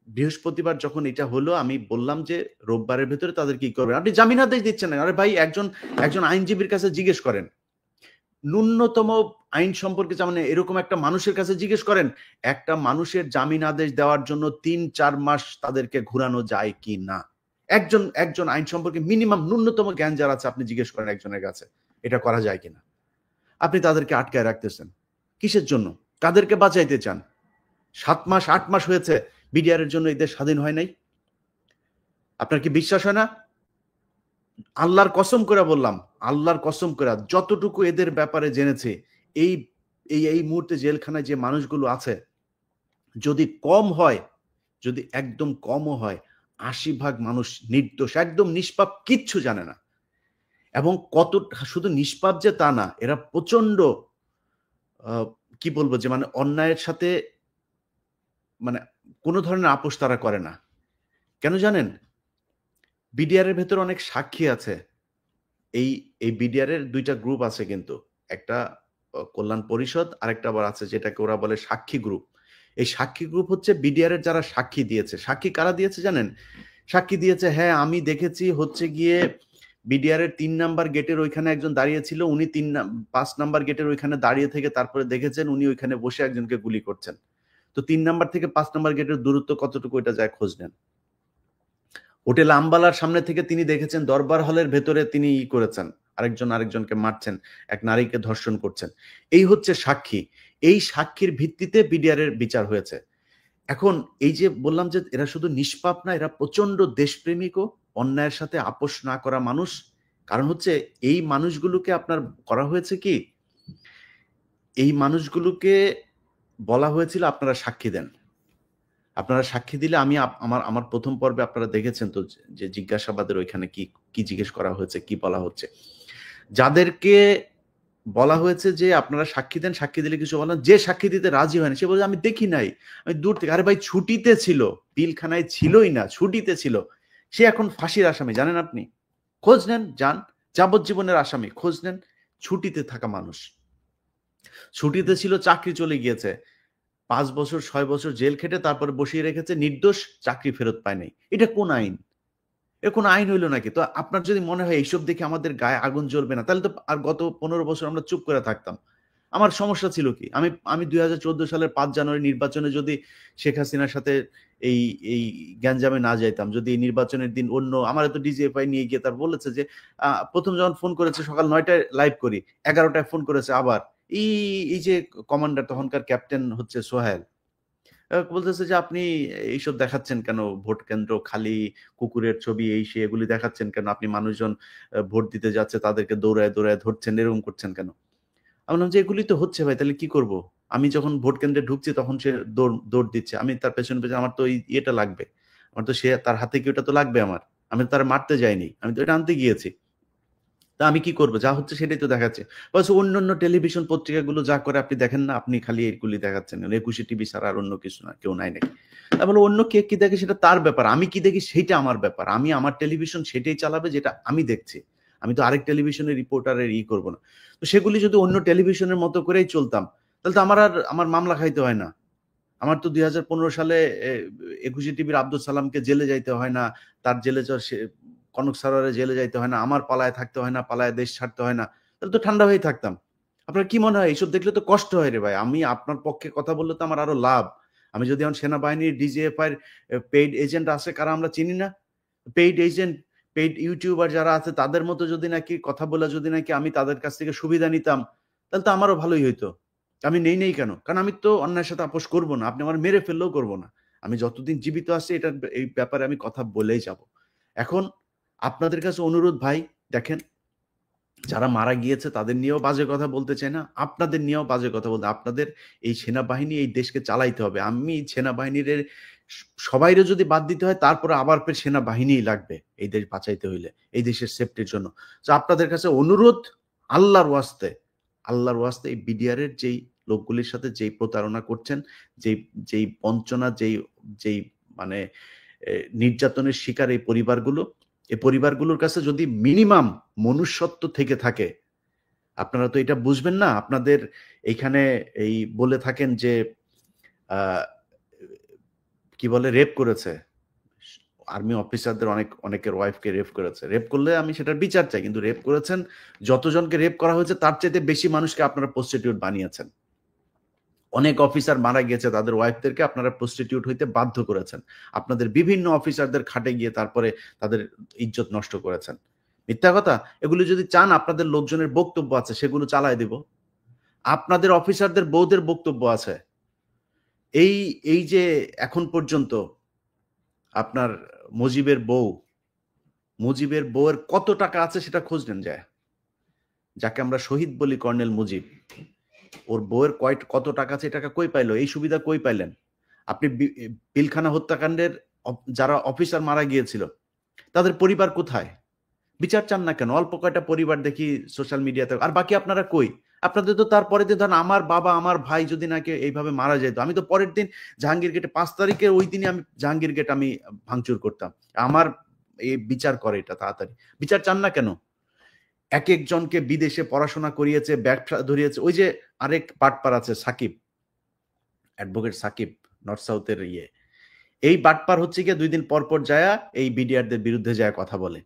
বৃহস্পতিবার যখন এটা হলো, আমি বললাম যে রোববারের ভেতরে তাদের কি করবেন। আপনি জামিনাদেশ দিচ্ছেন না। আরে ভাই, একজন আইনজীবীর কাছে জিজ্ঞেস করেন, ন্যূনতম আইন সম্পর্কে মানে এরকম একটা মানুষের কাছে জিজ্ঞেস করেন, একটা মানুষের জামিন আদেশ দেওয়ার জন্য 3-4 মাস তাদেরকে ঘুরানো যায় কি না। একজন আইন সম্পর্কে মিনিমাম ন্যূনতম জ্ঞান যারা আছে, আপনি জিজ্ঞেস করেন একজনের কাছে, এটা করা যায় কিনা। আপনি তাদেরকে আটকায় রাখতেছেন কিসের জন্য? তাদেরকে বাঁচাইতে চান। 7 মাস 8 মাস হয়েছে বিডিআর এর জন্য এই দেশ স্বাধীন হয় নাই। আপনার কি বিশ্বাস হয় না? আল্লাহর কসম করে বললাম, আল্লাহর কসম করে যতটুকু এদের ব্যাপারে জেনেছি, এই এই এই মুহূর্তে জেলখানায় যে মানুষগুলো আছে, যদি কম হয় যদি একদম কমও হয়, ৮০% মানুষ নির্দোষ, একদম নিষ্পাপ, কিচ্ছু জানে না। এবং কত শুধু নিষ্পাপ যে তা না, এরা প্রচন্ড কি বলবো যে মানে অন্যায়ের সাথে মানে কোনো ধরনের আপোষ তারা করে না। কেন জানেন? বিডিআর এর ভেতরে অনেক সাক্ষী আছে। এই এই বিডিআর এর ২ টা গ্রুপ আছে কিন্তু। একটা কল্যাণ পরিষদ, আরেকটা আবার আছে যেটাকে ওরা বলে সাক্ষী গ্রুপ। এই সাক্ষী গ্রুপ হচ্ছে বিডিআর এর যারা সাক্ষী দিয়েছে। সাক্ষী কারা দিয়েছে জানেন? সাক্ষী দিয়েছে, হ্যাঁ, আমি দেখেছি হচ্ছে গিয়ে বিডিআর এর ৩ নাম্বার গেটের ওইখানে একজন দাঁড়িয়ে ছিল। উনি ৫ নাম্বার গেটের ওইখানে দাঁড়িয়ে থেকে তারপরে দেখেছেন উনি ওইখানে বসে একজনকে গুলি করছেন। তো ৩ নাম্বার থেকে ৫ নাম্বার গেটের দূরত্ব কতটুকু এটা যায় খোঁজ নেন। হোটেল আম্বালার সামনে থেকে তিনি দেখেছেন দরবার হলের ভেতরে তিনি করেছেন, আরেকজনকে মারছেন, এক নারীকে ধর্ষণ করছেন। এই হচ্ছে সাক্ষী। এই সাক্ষীর ভিত্তিতে বিডিআর এর বিচার হয়েছে। এখন এই যে বললাম যে এরা শুধু নিষ্পাপ না, এরা প্রচন্ড দেশপ্রেমিকও, অন্যায়ের সাথে আপোষ না করা মানুষ। কারণ হচ্ছে এই মানুষগুলোকে আপনার করা হয়েছে কি, এই মানুষগুলোকে বলা হয়েছিল আপনারা সাক্ষী দেন। আপনারা সাক্ষী দিলে আমি আমার প্রথম পর্বে আপনারা দেখেছেন তো যে জিজ্ঞাসাবাদের ওইখানে কি জিজ্ঞেস করা হয়েছে, কি বলা হচ্ছে। যাদেরকে বলা হয়েছে যে আপনারা সাক্ষী দেন, সাক্ষী দিলে কিছু বলেন, যে সাক্ষী দিতে রাজি হয়নি সে বলে আমি দেখি নাই, আমি দূর থেকে, আরে ভাই ছুটিতে ছিল, পিলখানায় ছিলই না, ছুটিতে ছিল, সে এখন ফাঁসির আসামি, জানেন আপনি? খোঁজ নেন, যান, যাবজ্জীবনের আসামি, খোঁজ নেন। ছুটিতে থাকা মানুষ, ছুটিতে ছিল, চাকরি চলে গিয়েছে, ৫ বছর ৬ বছর জেল খেটে তারপরে বসিয়ে রেখেছে, নির্দোষ, চাকরি ফেরত পায় নাই। এটা কোন আইন? এ কোন আইন হইল নাকি? তো আপনার যদি মনে হয় এইসব দেখে আমাদের গায়ে আগুন জ্বলবে না, তাহলে তো আর গত ১৫ বছর আমরা চুপ করে থাকতাম। আমার সমস্যা ছিল কি? আমি ২০১৪ সালের ৫ জানুয়ারি নির্বাচনে যদি শেখ হাসিনার সাথে এই এই গ্যাঞ্জামে না যাইতাম, যদি এই নির্বাচনের দিন অন্য আমার তো ডিজিএফআই নিয়ে গিয়ে তার বলেছে যে ১ম যখন ফোন করেছে সকাল ৯ টায় লাইভ করি, ১১ টায় ফোন করেছে আবার। এই এই যে কমান্ডার তখনকার ক্যাপ্টেন হচ্ছে সোহেল, বলতেছে যে আপনি এইসব দেখাচ্ছেন কেন? ভোট কেন্দ্র খালি, কুকুরের ছবি, এই সেই এগুলি দেখাচ্ছেন কেন? আপনি মানুষজন ভোট দিতে যাচ্ছে তাদেরকে দৌড়ায় ধরছেন, এরকম করছেন কেন? আমি বললাম যে এগুলি তো হচ্ছে ভাই, তাহলে কি করব? আমি যখন ভোট কেন্দ্রে ঢুকছি তখন সে দৌড় দিচ্ছে। আমি তার পেছনে আমার তো ইয়েটা লাগবে। আমার তো সে তার হাতে কি ওটা তো লাগবে আমার। আমি তো তারে মারতে যাইনি। আমি তো এটা আনতে গিয়েছি। তা আমি কি করব? যা হচ্ছে সেটাই তো দেখাচ্ছে। বলছে অন্যান্য টেলিভিশন পত্রিকাগুলো যা করে আপনি দেখেন না? আপনি খালি এগুলি দেখাচ্ছেন। ২১শে টিভি ছাড়া আর অন্য কিছু না। কেউ নাই নাকি? আমি বললাম অন্য কে কি দেখে সেটা তার ব্যাপার। আমি কি দেখি সেইটা আমার ব্যাপার। আমি আমার টেলিভিশন সেটাই চালাবে যেটা আমি দেখছি। আমি তো আরেক টেলিভিশনের রিপোর্টারের করব না। তো সেগুলি যদি অন্য টেলিভিশনের মতো করেই চলতাম, তাহলে তো আমার মামলা খাইতে হয় না। আমার তো ২০১৫ সালে ২১শে টিভির আব্দুল সালামকে জেলে যাইতে হয় না। তার জেলে যাওয়ার কনক সারোয়ারের জেলে যাইতে হয় না। আমার পালায় থাকতে হয় না, পালায় দেশ ছাড়তে হয় না। তাহলে তো ঠান্ডা হয়েই থাকতাম। আপনার কি মনে হয় এইসব দেখলে তো কষ্ট হয় রে ভাই। আমি আপনার পক্ষে কথা বললে তো আমার আরো লাভ। আমি যদি এখন সেনাবাহিনীর ডিজিএফআই এর পেইড এজেন্ট আছে কারা আমরা চিনি না? পেইড এজেন্ট, পেইড ইউটিউবার যারা আছে তাদের মতো যদি নাকি কথা বলে যদি নাকি আমি তাদের কাছ থেকে সুবিধা নিতাম, তাহলে তো আমারও ভালোই হইতো। আমি নেই কেন? কারণ আমি তো অন্যায়ের সাথে আপোস করব না। আপনি আমার মেরে ফেললেও করব না। আমি যতদিন জীবিত আছি এই ব্যাপারে আমি কথা বলেই যাব। এখন আপনাদের কাছে অনুরোধ ভাই, দেখেন, যারা মারা গিয়েছে তাদের নিয়েও বাজে কথা বলতে চাই না। আপনাদের নিয়েও বাজে কথা বলতে, আপনাদের এই সেনাবাহিনী এই দেশকে চালাইতে হবে। আমি সেনাবাহিনীর সবাইরে যদি বাদ দিতে হয় তারপরে আবার ফের সেনাবাহিনীই লাগবে এই দেশ বাঁচাইতে হইলে, এই দেশের সেফটির জন্য। তো আপনাদের কাছে অনুরোধ, আল্লাহর ওয়াস্তে, আল্লাহর ওয়াস্তে এই বিডিআর এর যেই লোকগুলির সাথে যেই প্রতারণা করছেন, যেই যেই বঞ্চনা, যেই মানে নির্যাতনের শিকার এই পরিবারগুলোর কাছে যদি মিনিমাম মনুষ্যত্ব থেকে থাকে, আপনারা তো এটা বুঝবেন না। আপনাদের এইখানে এই বলে থাকেন যে কি বলে রেপ করেছে, আর্মি অফিসারদের অনেকের ওয়াইফকে রেপ করেছে। রেপ করলে আমি সেটার বিচার চাই, কিন্তু রেপ করেছেন, যতজনকে রেপ করা হয়েছে তার চাইতে বেশি মানুষকে আপনারা প্রস্টিটিউট বানিয়েছেন। অনেক অফিসার মারা গিয়েছে, তাদের ওয়াইফদেরকে আপনারা প্রস্টিটিউট হইতে বাধ্য করেছেন। আপনাদের বিভিন্ন অফিসারদের খাটে গিয়ে তারপরে তাদের ইজ্জত নষ্ট করেছেন। মিথ্যা কথা? এগুলো যদি চান, আপনাদের লোকজনের বক্তব্য আছে, সেগুলো চালায় দিব। আপনাদের অফিসারদের বউদের বক্তব্য আছে। এই যে এখন পর্যন্ত আপনার মুজিবের বউয়ের কত টাকা আছে সেটা খোঁজ নেন যায়। যাকে আমরা শহীদ বলি, কর্নেল মুজিব, ওর বউয়ের কত টাকা আছে, এই টাকা কই পাইলো? এই সুবিধা কই পাইলেন? আপনি পিলখানা হত্যাকাণ্ডের যারা অফিসার মারা গিয়েছিল তাদের পরিবার কোথায়? বিচার চান না কেন? অল্প কয়টা পরিবার দেখি সোশ্যাল মিডিয়াতে, আর বাকি আপনারা কই? আপনাদের তো তারপরের দিন ধরেন আমার বাবা আমার ভাই যদি নাকি এইভাবে মারা যেত, আমি তো পরের দিন জাহাঙ্গীর গেটে 5 তারিখে ওই দিনই আমি জাহাঙ্গীর গেট আমি ভাঙচুর করতাম। আমার এই বিচার করে এটা তাড়াতাড়ি। বিচার চান না কেন? এক একজনকে বিদেশে পড়াশোনা করিয়েছে, ব্যবসা ধরিয়েছে। ওই যে আরেক বাটপার আছে সাকিব, অ্যাডভোকেট সাকিব, নর্থ সাউথের এই বাটপার হচ্ছে গিয়ে 2 দিন পর পর যায়া এই বিডিআরদের বিরুদ্ধে যায় কথা বলে।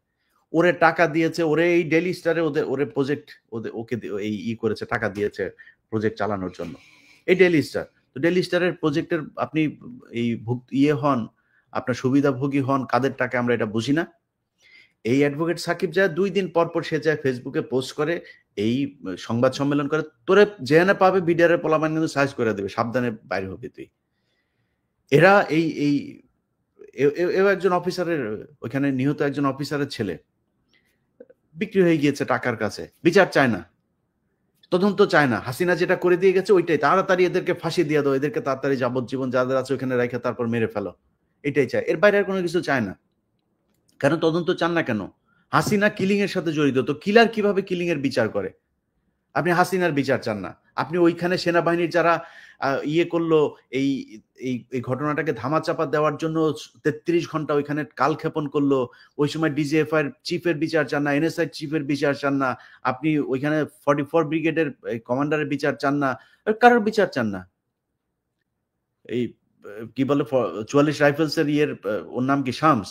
ওরে টাকা দিয়েছে, ওরে এই ডেইলি স্টারে ওরে প্রজেক্ট ওকে এই করেছে, টাকা দিয়েছে প্রজেক্ট চালানোর জন্য। এই ডেইলি স্টার, তো ডেইলি স্টারের প্রজেক্টের আপনি এই হন, আপনার সুবিধাভোগী হন কাদের টাকা আমরা এটা বুঝি না। এই অ্যাডভোকেট সাকিব যায় 2 দিন পর পর সে যায় ফেসবুকে পোস্ট করে, এই সংবাদ সম্মেলন করে, তোরে যেখানে পাবে বিডিআরের পোলাপান কিন্তু সাইজ করে দেবে, সাবধানে বাইরে হবি তুই। এরা এও একজন অফিসারের, ওইখানে নিহত একজন অফিসারের ছেলে বিক্রি হয়ে গিয়েছে টাকার কাছে। বিচার চায় না, তদন্ত চায় না। হাসিনা যেটা করে দিয়ে গেছে ওইটাই, তাড়াতাড়ি এদেরকে ফাঁসি দিয়ে দাও, এদেরকে তাড়াতাড়ি যাবজ্জীবন যাদের আছে ওখানে রেখে তারপর মেরে ফেলো, এটাই চায়। এর বাইরে আর কোনো কিছু চায় না। কেন তদন্ত চান না কেন? হাসিনা কিলিং এর সাথে জড়িত, তো কিলার কিভাবে কিলিং এর বিচার করে? আপনি হাসিনার বিচার চান না। আপনি ওইখানে সেনাবাহিনীর যারা করলো এই এই ঘটনাটাকে ধামাচাপা দেওয়ার জন্য 33 ঘন্টা ওইখানে কালক্ষেপণ করলো, ওই সময় ডিজিএফআই এর চিফের বিচার চান না, এনএসআই চিফের বিচার চান না, আপনি ওইখানে 44 ব্রিগেডের কমান্ডারের বিচার চান না, কারোর বিচার চান না। এই কি বলে 44 রাইফেলস এর ওর নাম কি শামস,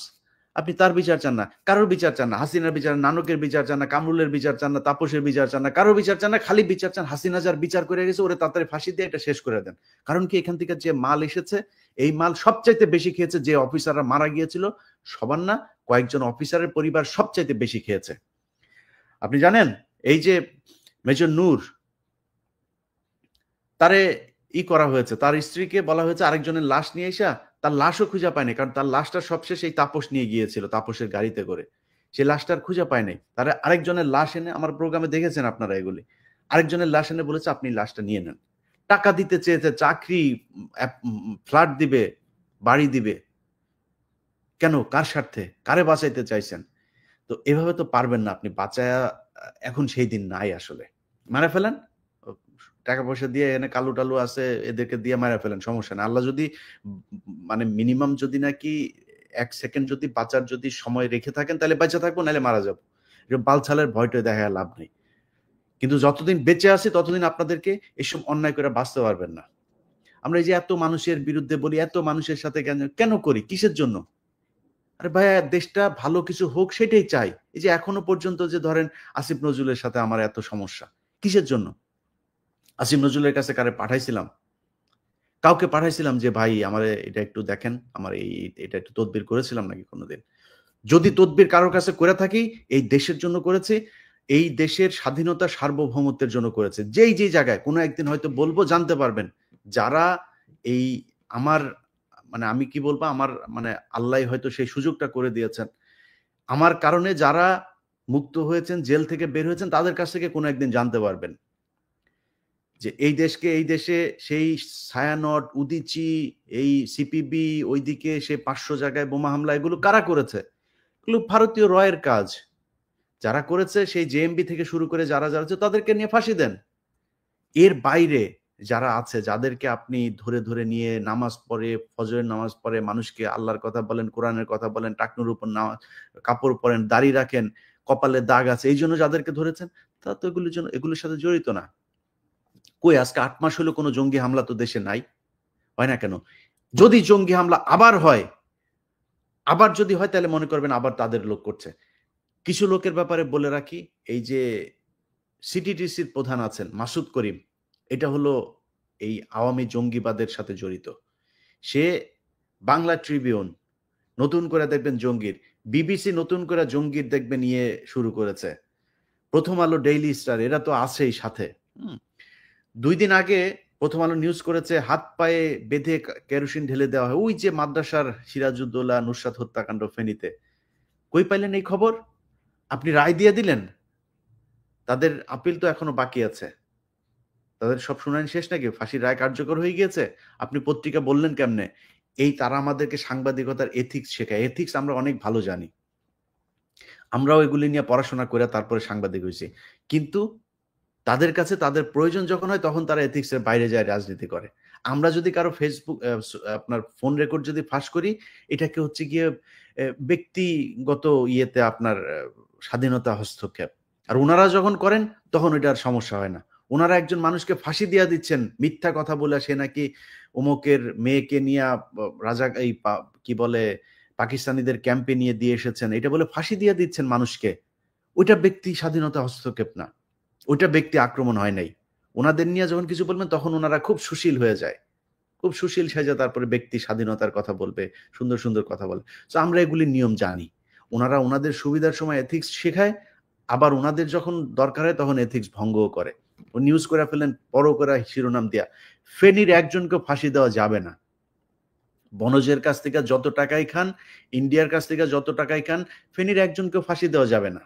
আপনি তার বিচার চান না, কারোর বিচার চান না, হাসিনার বিচার, নানকের বিচার চান না, কামরুলের বিচার চান না, তাপসের বিচার চান না, কারোর বিচার চান না, খালি বিচার চান হাসিনা যার বিচার করে গেছে ওরে তাড়াতাড়ি ফাঁসি দিয়ে এটা শেষ করে দেন। কারণ কি এখান থেকে যে মাল এসেছে এই মাল সবচাইতে বেশি খেয়েছে যে অফিসাররা মারা গিয়েছিল, সবার না কয়েকজন অফিসারের পরিবার সবচাইতে বেশি খেয়েছে। আপনি জানেন এই যে মেজর নূর, তারে করা হয়েছে, তার স্ত্রীকে বলা হয়েছে আরেকজনের লাশ নিয়ে এসা, তার লাশও খুঁজে পায়নি, কারণ তার লাশটা সবশেষ এই তাপস নিয়ে গিয়েছিল তাপসের গাড়িতে করে, সে লাশটার খুঁজে পায় নাই। তারা আরেকজনের লাশ এনে, আমার প্রোগ্রামে দেখেছেন আপনারা এগুলি, আরেকজনের লাশ এনে বলেছে আপনি লাশটা নিয়ে নেন। টাকা দিতে চেয়েছে, চাকরি, ফ্ল্যাট দিবে, বাড়ি দিবে, কেন? কার স্বার্থে? কারে বাঁচাইতে চাইছেন? তো এভাবে তো পারবেন না আপনি বাঁচায়া। এখন সেই দিন নাই আসলে, মারা ফেলেন, টাকা পয়সা দিয়ে এনে কালু টালু আছে এদেরকে দিয়ে মারা ফেলেন, সমস্যা না। আল্লাহ যদি মানে মিনিমাম যদি নাকি 1 সেকেন্ড যদি বাঁচার যদি সময় রেখে থাকেন তাহলে বেঁচে থাকবো, নাহলে মারা যাবো। বালছালের ভয়টা দেখা লাভ নেই। কিন্তু যতদিন বেঁচে আছি ততদিন আপনাদেরকে এসব অন্যায় করে বাঁচতে পারবেন না। আমরা এই যে এত মানুষের বিরুদ্ধে বলি, এত মানুষের সাথে কেন করি, কিসের জন্য? আরে ভাইয়া দেশটা ভালো কিছু হোক সেটাই চাই। এই যে এখনো পর্যন্ত যে ধরেন আসিফ নজরুলের সাথে আমার এত সমস্যা, কিসের জন্য? আসিফ নজরুলের কাছে কারে পাঠাইছিলাম? কাউকে পাঠাইছিলাম যে ভাই আমারে এটা একটু দেখেন, আমার এটা একটু তদবির করেছিলাম নাকি কোনোদিন? যদি তদবির কারোর কাছে করে থাকি, এই দেশের জন্য করেছি, এই দেশের স্বাধীনতা সার্বভৌমত্বের জন্য করেছে। যেই জায়গায় কোনো একদিন হয়তো বলবো, জানতে পারবেন যারা এই আমার মানে আমি কি বলবো, আমার মানে আল্লাহ হয়তো সেই সুযোগটা করে দিয়েছেন। আমার কারণে যারা মুক্ত হয়েছেন, জেল থেকে বের হয়েছেন, তাদের কাছ থেকে কোনো একদিন জানতে পারবেন যে এই দেশে সেই ছায়ানট, উদীচী, এই সিপিবি, ওইদিকে সে 500 জায়গায় বোমা হামলা, এগুলো কারা করেছে? এগুলো ভারতীয় রয়ের কাজ। যারা করেছে সেই জেএমবি থেকে শুরু করে যারা আছে তাদেরকে নিয়ে ফাঁসি দেন। এর বাইরে যারা আছে, যাদেরকে আপনি ধরে নিয়ে নামাজ পড়ে, ফজরের নামাজ পড়ে, মানুষকে আল্লাহর কথা বলেন, কোরআনের কথা বলেন, টাকনুর উপর কাপড় পরেন, দাড়ি রাখেন, কপালে দাগ আছে, এই জন্য যাদেরকে ধরেছেন, তারা তো এগুলোর সাথে জড়িত না। কই আজকে 8 মাস হলো কোনো জঙ্গি হামলা তো দেশে নাই, হয় না কেন? যদি জঙ্গি হামলা আবার হয়, আবার যদি হয় তাহলে মনে করবেন আবার তাদের লোক করছে। কিছু লোকের ব্যাপারে বলে রাখি, এই যে সিটিটিসির প্রধান আছেন মাসুদ করিম, এটা হলো এই আওয়ামী জঙ্গিবাদের সাথে জড়িত। সে বাংলা ট্রিবিউন নতুন করে দেখবেন জঙ্গির, বিবিসি নতুন করে জঙ্গির দেখবেন নিয়ে শুরু করেছে, প্রথম আলো, ডেইলি স্টার, এরা তো আছেই সাথে। 2 দিন আগে প্রথম আলো নিউজ করেছে হাত পায়ে বেঁধে কেরোসিন ঢেলে দেওয়া হয় ওই যে মাদ্রাসার সিরাজউদ্দৌলা নুসরাত হত্যাকাণ্ড ফেনীতে। কই পাইলেন এই খবর? আপনি রায় দিয়ে দিলেন, তাদের আপিল তো এখনো বাকি আছে। তাদের সব শুনানি শেষ নাকি? ফাঁসির রায় কার্যকর হয়ে গিয়েছে? আপনি পত্রিকা বললেন কেমনে? এই তারা আমাদেরকে সাংবাদিকতার এথিক্স শেখায়। এথিক্স আমরা অনেক ভালো জানি। আমরাও এগুলি নিয়ে পড়াশোনা করে তারপরে সাংবাদিক হইছি। কিন্তু তাদের কাছে তাদের প্রয়োজন যখন হয় তখন তারা এথিক্সের বাইরে যায় রাজনীতি করে। আমরা যদি কারো ফেসবুক আপনার ফোন রেকর্ড যদি ফাঁস করি, এটাকে হচ্ছে গিয়ে ব্যক্তিগত ইয়েতে আপনার স্বাধীনতা হস্তক্ষেপ। আর উনারা যখন করেন তখন ওইটার সমস্যা হয় না। উনারা একজন মানুষকে ফাঁসি দিয়া দিচ্ছেন মিথ্যা কথা বলে সে নাকি অমুকের মেয়েকে নিয়া রাজা এই কি বলে পাকিস্তানিদের ক্যাম্পে নিয়ে দিয়ে এসেছেন। এটা বলে ফাঁসি দিয়া দিচ্ছেন মানুষকে। ওইটা ব্যক্তি স্বাধীনতা হস্তক্ষেপ না। ওইটা ব্যক্তি আক্রমণ হয় নাই। উনাদের নিয়ে যখন কিছু বলবেন তখন উনারা খুব সুশীল হয়ে যায়। খুব সুশীল সেজে তারপরে ব্যক্তি স্বাধীনতার কথা বলবে, সুন্দর, সুন্দর কথা বলে। সো আমরা এগুলির নিয়ম জানি। উনারা উনাদের সুবিধার সময় এথিক্স শেখায়, আবার উনাদের যখন দরকার হয় তখন এথিক্স ভঙ্গও করে। ও নিউজ করে ফেললেন বড় করে শিরোনাম দিয়া। ফেনীর একজনকেও ফাঁসি দেওয়া যাবে না। বনজের কাছ থেকে যত টাকাই খান, ইন্ডিয়ার কাছ থেকে যত টাকাই খান, ফেনীর একজনকেও ফাঁসি দেওয়া যাবে না।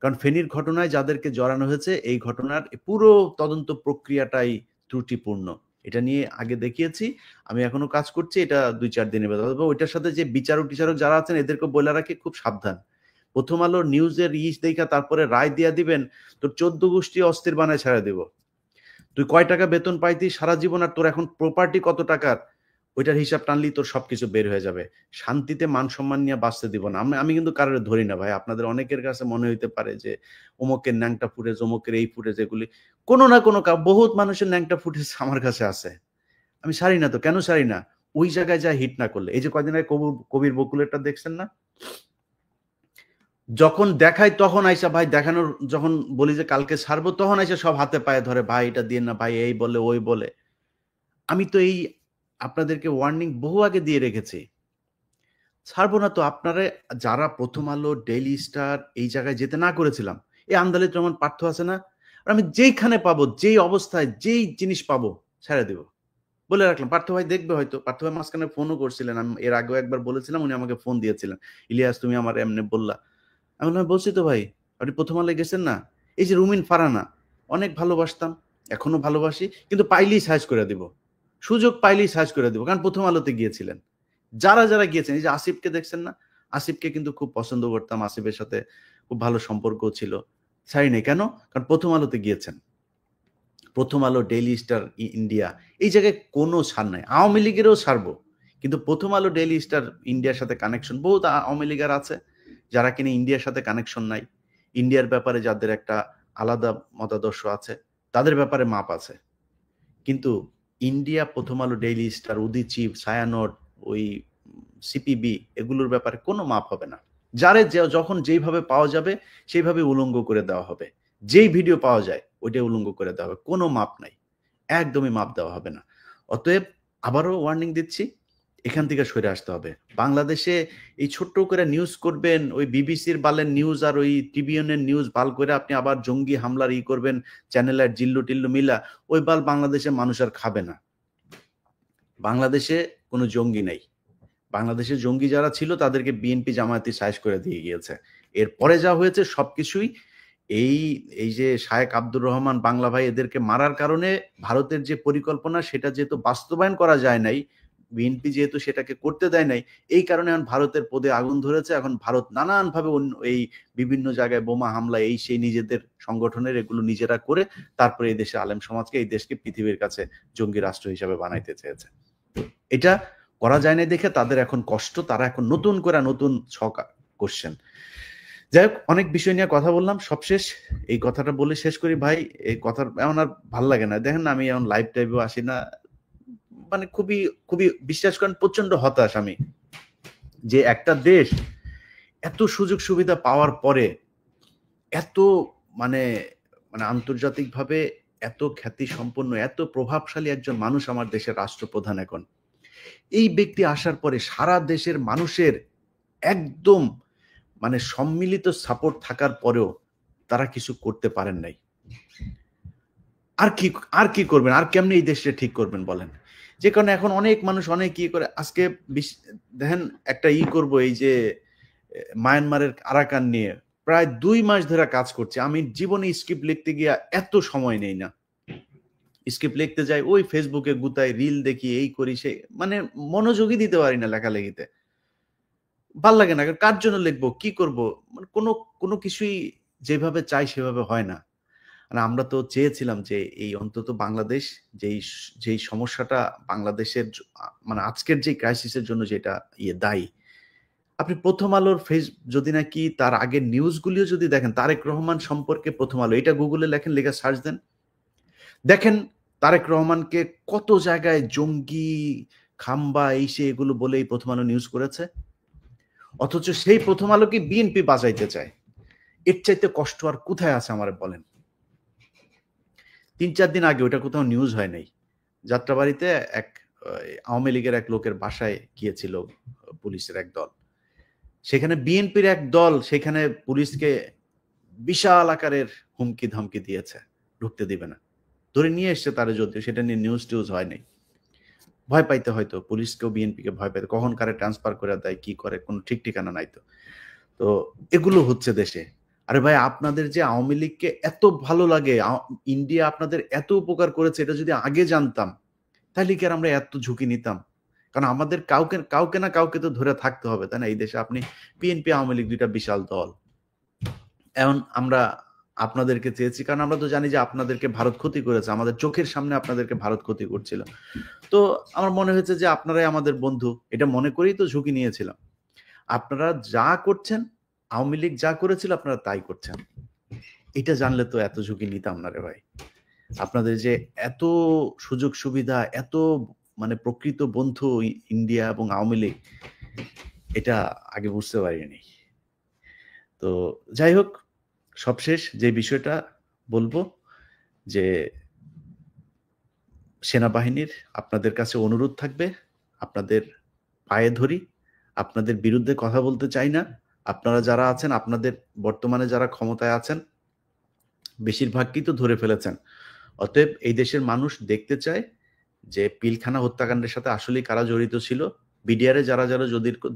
কারণ ফেনীর ঘটনায় যাদেরকে জড়ানো হয়েছে এই ঘটনার পুরো তদন্ত প্রক্রিয়াটাই ত্রুটিপূর্ণ। এটা নিয়ে আগে দেখিয়েছি, আমি এখনো কাজ করছি, এটা ২-৪ দিনের ভেতর। তবে ওইটার সাথে যে বিচারক টিচারক যারা আছেন এদেরকে বলে রাখি খুব সাবধান। প্রথম আলোর নিউজের দেখা তারপরে রায় দিয়া দিবেন, তোর ১৪ গোষ্ঠী অস্থির বানায় ছেড়ে দিব। তুই কয় টাকা বেতন পাইতি সারা জীবন আর তোর এখন প্রপার্টি কত টাকার, ওইটার হিসাব টানলেই তোর সবকিছু বের হয়ে যাবে। শান্তিতে মান সম্মান নিয়ে বাঁচতে দিব না। আমি কিন্তু কারোর ধরি না ভাই। আপনাদের অনেকের কাছে মনে হইতে পারে যে অমুকের ন্যাংটা ফুটেজ, অমুকের এই ফুটেজ, এগুলি কোনো না কোনো বহুত মানুষের ন্যাংটা ফুটেজ আমার কাছে আছে। আমি ছাড়ি না তো, কেন ছাড়ি না? ওই জায়গায় যা হিট না করলে। এই যে কয়দিন আগে কবির বকুলেরটা দেখছেন না? যখন দেখাই তখন আইসা ভাই দেখানোর, যখন বলি যে কালকে ছাড়বো তখন আইসা সব হাতে পায়ে ধরে, ভাই এটা দিয়ে না, ভাই এই বলে ওই বলে। আমি তো এই আপনাদেরকে ওয়ার্নিং বহু আগে দিয়ে রেখেছি। ছাড়বো না তো। আপনারা যারা প্রথম আলো, ডেইলি স্টার এই জায়গায় যেতে না করেছিলাম, এই আন্দালিত রহমান পার্থ আছে না, আর আমি যেইখানে পাবো, যেই অবস্থায় যেই জিনিস পাবো ছেড়ে দিব, বলে রাখলাম। পার্থ ভাই দেখবে হয়তো, পার্থ ভাই মাঝখানে ফোনও করছিলেন, আমি এর আগেও একবার বলেছিলাম, উনি আমাকে ফোন দিয়েছিলেন, ইলিয়াস তুমি আমার এমনি বললা। আমি বললাম বলছি তো ভাই, আপনি প্রথম আলোয় গেছেন না, এই যে রুমিন ফারানা অনেক ভালোবাসতাম, এখনো ভালোবাসি, কিন্তু পাইলেই সার্চ করে দিব, সুযোগ পাইলেই সার্চ করে দিব, কারণ প্রথম আলোতে গিয়েছিলেন। যারা যারা গিয়েছেন, এই যে আসিফকে দেখছেন না, আসিফকে কিন্তু খুব পছন্দ করতাম, আসিফের সাথে খুব ভালো সম্পর্ক ছিল, ছাড়ি নাই কেন? কারণ প্রথম আলোতে গিয়েছেন। প্রথম আলো, ডেইলি স্টার, ইন্ডিয়া, এই জায়গায় কোনো ছাড় নাই। আওয়ামী লীগেরও ছাড়বো, কিন্তু প্রথম আলো, ডেইলি স্টার ইন্ডিয়ার সাথে কানেকশন, বহুত আওয়ামী লীগের আছে যারা কিনা ইন্ডিয়ার সাথে কানেকশন নাই, ইন্ডিয়ার ব্যাপারে যাদের একটা আলাদা মতাদর্শ আছে, তাদের ব্যাপারে মাপ আছে। কিন্তু ইন্ডিয়া, প্রথম আলো, ডেইলি স্টার, উদীচীপ, ছায়ানট, ওই সিপিবি, এগুলোর ব্যাপারে কোনো মাপ হবে না। যারে যখন যেইভাবে পাওয়া যাবে সেইভাবে উলঙ্গ করে দেওয়া হবে। যেই ভিডিও পাওয়া যায় ওইটাই উলঙ্গ করে দেওয়া হবে, কোনো মাপ নাই, একদমই মাপ দেওয়া হবে না। অতএব আবারও ওয়ার্নিং দিচ্ছি, এখান থেকে সরে আসতে হবে। বাংলাদেশে এই ছোট্ট করে নিউজ করবেন, ওই বিবিসির বালের নিউজ আর ওই টিভিএনের নিউজ বাল করে আপনি আবার জঙ্গি হামলার করবেন, চ্যানেলের জিল্লু টিল্লু মিলা, ওই বাল বাংলাদেশে মানুষ আর খাবে না। বাংলাদেশে কোনো জঙ্গি নেই। বাংলাদেশের জঙ্গি যারা ছিল তাদেরকে বিএনপি জামায়াতি সাইজ করে দিয়ে গিয়েছে। এরপরে যা হয়েছে সবকিছুই এই এই যে শায়েক আব্দুর রহমান বাংলা ভাই এদেরকে মারার কারণে ভারতের যে পরিকল্পনা সেটা যেহেতু বাস্তবায়ন করা যায় নাই, বিএনপি যেহেতু সেটাকে করতে দেয় নাই, এই কারণে এখন ভারতের পদে আগুন ধরেছে। এখন ভারত নানানভাবে এই বিভিন্ন জায়গায় বোমা হামলা, এই সেই নিজেদের সংগঠনের এগুলো নিজেরা করে তারপরে এই দেশে আলেম সমাজকে, এই দেশকে পৃথিবীর কাছে জঙ্গি রাষ্ট্র হিসাবে বানাইতে চেয়েছে। এটা করা যায় না দেখে তাদের এখন কষ্ট, তারা এখন নতুন করে নতুন ছক করছেন। যাই হোক, অনেক বিষয় নিয়ে কথা বললাম, সবশেষ এই কথাটা বলে শেষ করি ভাই। এই কথা এমন আর ভাল লাগে না, দেখেন না আমি এখন লাইভ টাইভেও আসি না, মানে খুবই খুবই বিশ্বাস করেন প্রচন্ড হতাশ আমি, যে একটা দেশ এত সুযোগ সুবিধা পাওয়ার পরে এত মানে মানে আন্তর্জাতিকভাবে এত খ্যাতি সম্পন্ন, এত প্রভাবশালী একজন মানুষ আমার দেশের রাষ্ট্রপ্রধান এখন, এই ব্যক্তি আসার পরে সারা দেশের মানুষের একদম মানে সম্মিলিত সাপোর্ট থাকার পরেও তারা কিছু করতে পারেন নাই। আর কি করবেন? আর কেমনে এই দেশটা ঠিক করবেন বলেন? যে কারণে এখন অনেক মানুষ অনেক করে আজকে দেখেন একটা করব, এই যে মায়ানমারের আরাকান নিয়ে প্রায় 2 মাস ধরে কাজ করছে। আমি জীবনে স্ক্রিপ্ট লিখতে গিয়ে এত সময় নেই না। স্ক্রিপ্ট লিখতে যাই, ওই ফেসবুকে গুতাই, রিল দেখি, এই করি, সেই, মানে মনোযোগই দিতে পারি না লেখালেখিতে। ভাল লাগে না। কার জন্য লিখবো? কি করব? মানে কোনো কিছুই যেভাবে চাই সেভাবে হয় না। মানে আমরা তো চেয়েছিলাম যে এই অন্তত বাংলাদেশ যেই সমস্যাটা বাংলাদেশের মানে আজকের যে ক্রাইসিস এর জন্য যেটা দায়ী। আপনি 'প্রথম আলোর' যদি নাকি তার আগের নিউজগুলিও যদি দেখেন, তারেক রহমান সম্পর্কে 'প্রথম আলো' এটা গুগলে লেখেন, লিখে সার্চ দেন। দেখেন তারেক রহমানকে কত জায়গায় জঙ্গি, খাম্বা, এই সেই এগুলো বলেই 'প্রথম আলো' নিউজ করেছে। অথচ সেই 'প্রথম আলোকে' বিএনপি বাঁচাইতে চায়। এর চাইতে কষ্ট আর কোথায় আছে আমারে বলেন? ৩-৪ দিন আগে ওটা কোথাও নিউজ হয় নাই। যাত্রাবাড়ীতে এক আওয়ামী লীগের এক লোকের বাসায় গিয়েছিল পুলিশের এক দল। সেখানে বিএনপির এক দল সেখানে পুলিশকে বিশাল আকারের হুমকি-ধমকি দিয়েছে। ঢুকতে দিবে না। ধরে নিয়ে এসছে তারে, যদিও সেটা নিয়ে নিউজ-টিউজ হয় নাই। ভয় পাইতে হয়তো, পুলিশকেও বিএনপিকে ভয় পাইতে। কখন কারে ট্রান্সফার করে দেয়, কি করে, কোনো ঠিক ঠিকানা নাই তো। তো এগুলো হচ্ছে দেশে। আরে ভাই, আপনাদের যে আওয়ামী লীগকে এত ভালো লাগে, ইন্ডিয়া আপনাদের এত উপকার করেছে, এটা যদি আগে জানতাম, তাহলে কি আর আমরা এত ঝুঁকি নিতাম? কারণ আমাদের কাউকে না কাউকে তো ধরে থাকতে হবে, তাই না? এই দেশে আপনি বিএনপি, আওয়ামী লীগ ২ টা বিশাল দল। এখন আমরা আপনাদেরকে চেয়েছি কারণ আমরা তো জানি যে আপনাদেরকে ভারত ক্ষতি করেছে। আমাদের চোখের সামনে আপনাদেরকে ভারত ক্ষতি করছিল। তো আমার মনে হয়েছে যে আপনারাই আমাদের বন্ধু। এটা মনে করেই তো ঝুঁকি নিয়েছিলাম। আপনারা যা করছেন, আওয়ামী লীগ যা করেছিল আপনারা তাই করছেন। এটা জানলে তো এত ঝুঁকি নিতাম না রে ভাই। আপনাদের যে এত সুযোগ সুবিধা, এত মানে প্রকৃত বন্ধু ইন্ডিয়া এবং আওয়ামী লীগ, এটা আগে বুঝতে পারিনি। তো যাই হোক, সবশেষ যে বিষয়টা বলবো যে সেনাবাহিনীর আপনাদের কাছে অনুরোধ থাকবে, আপনাদের পায়ে ধরি, আপনাদের বিরুদ্ধে কথা বলতে চাই না। আপনারা যারা আছেন, আপনাদের বর্তমানে যারা ক্ষমতায় আছেন, বেশিরভাগকেই তো ধরে ফেলেছেন। অতএব এই দেশের মানুষ দেখতে চায় যে পিলখানা হত্যাকাণ্ডের সাথে আসলেই কারা জড়িত ছিল। বিডিআর এ যারা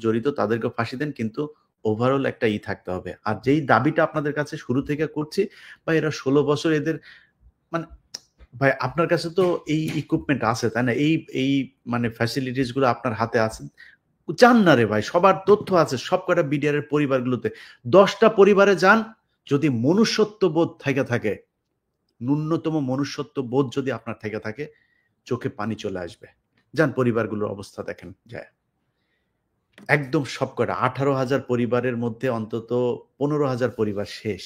জড়িত তাদেরকে ফাঁসি দেন, কিন্তু ওভারঅল একটা থাকতে হবে। আর যেই দাবিটা আপনাদের কাছে শুরু থেকে করছি, বা এরা ১৬ বছর এদের মানে ভাই, আপনার কাছে তো এই ইকুইপমেন্ট আছে, তাই না? এই মানে ফ্যাসিলিটিস গুলো আপনার হাতে আছে। যান না রে ভাই, সবার তথ্য আছে সবকটা বিডিআর এর পরিবারগুলোতে। ১০ টা পরিবারে যান, যদি মনুষ্যত্ব বোধ থেকে থাকে, ন্যূনতম মনুষ্যত্ব বোধ যদি আপনার থেকে থাকে, চোখে পানি চলে আসবে। যান পরিবারগুলোর অবস্থা দেখেন যায়। একদম সবকটা ১৮,০০০ পরিবারের মধ্যে অন্তত ১৫,০০০ পরিবার শেষ।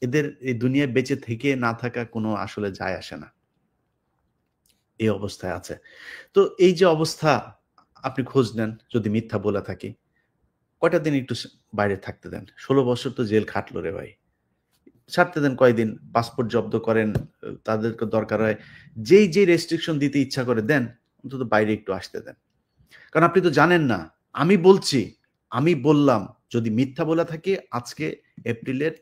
এদের এই দুনিয়ায় বেঁচে থেকে না থাকা কোনো আসলে যায় আসে না। এই অবস্থায় আছে। তো এই যে অবস্থা, আপনি খোঁজ নেন যদি মিথ্যা বলে থাকি। কয়টা দিন একটু বাইরে থাকতে দেন। ১৬ বছর তো জেল খাটলো রে ভাই। ছাড়তে দেন কয়দিন, পাসপোর্ট জব্দ করেন, তাদেরকে দরকার হয় যেই রেস্ট্রিকশন দিতে ইচ্ছা করে দেন, অন্তত বাইরে একটু আসতে দেন। কারণ আপনি তো জানেন না। আমি বলছি, আমি বললাম, যদি মিথ্যা বলে থাকি, আজকে এপ্রিলের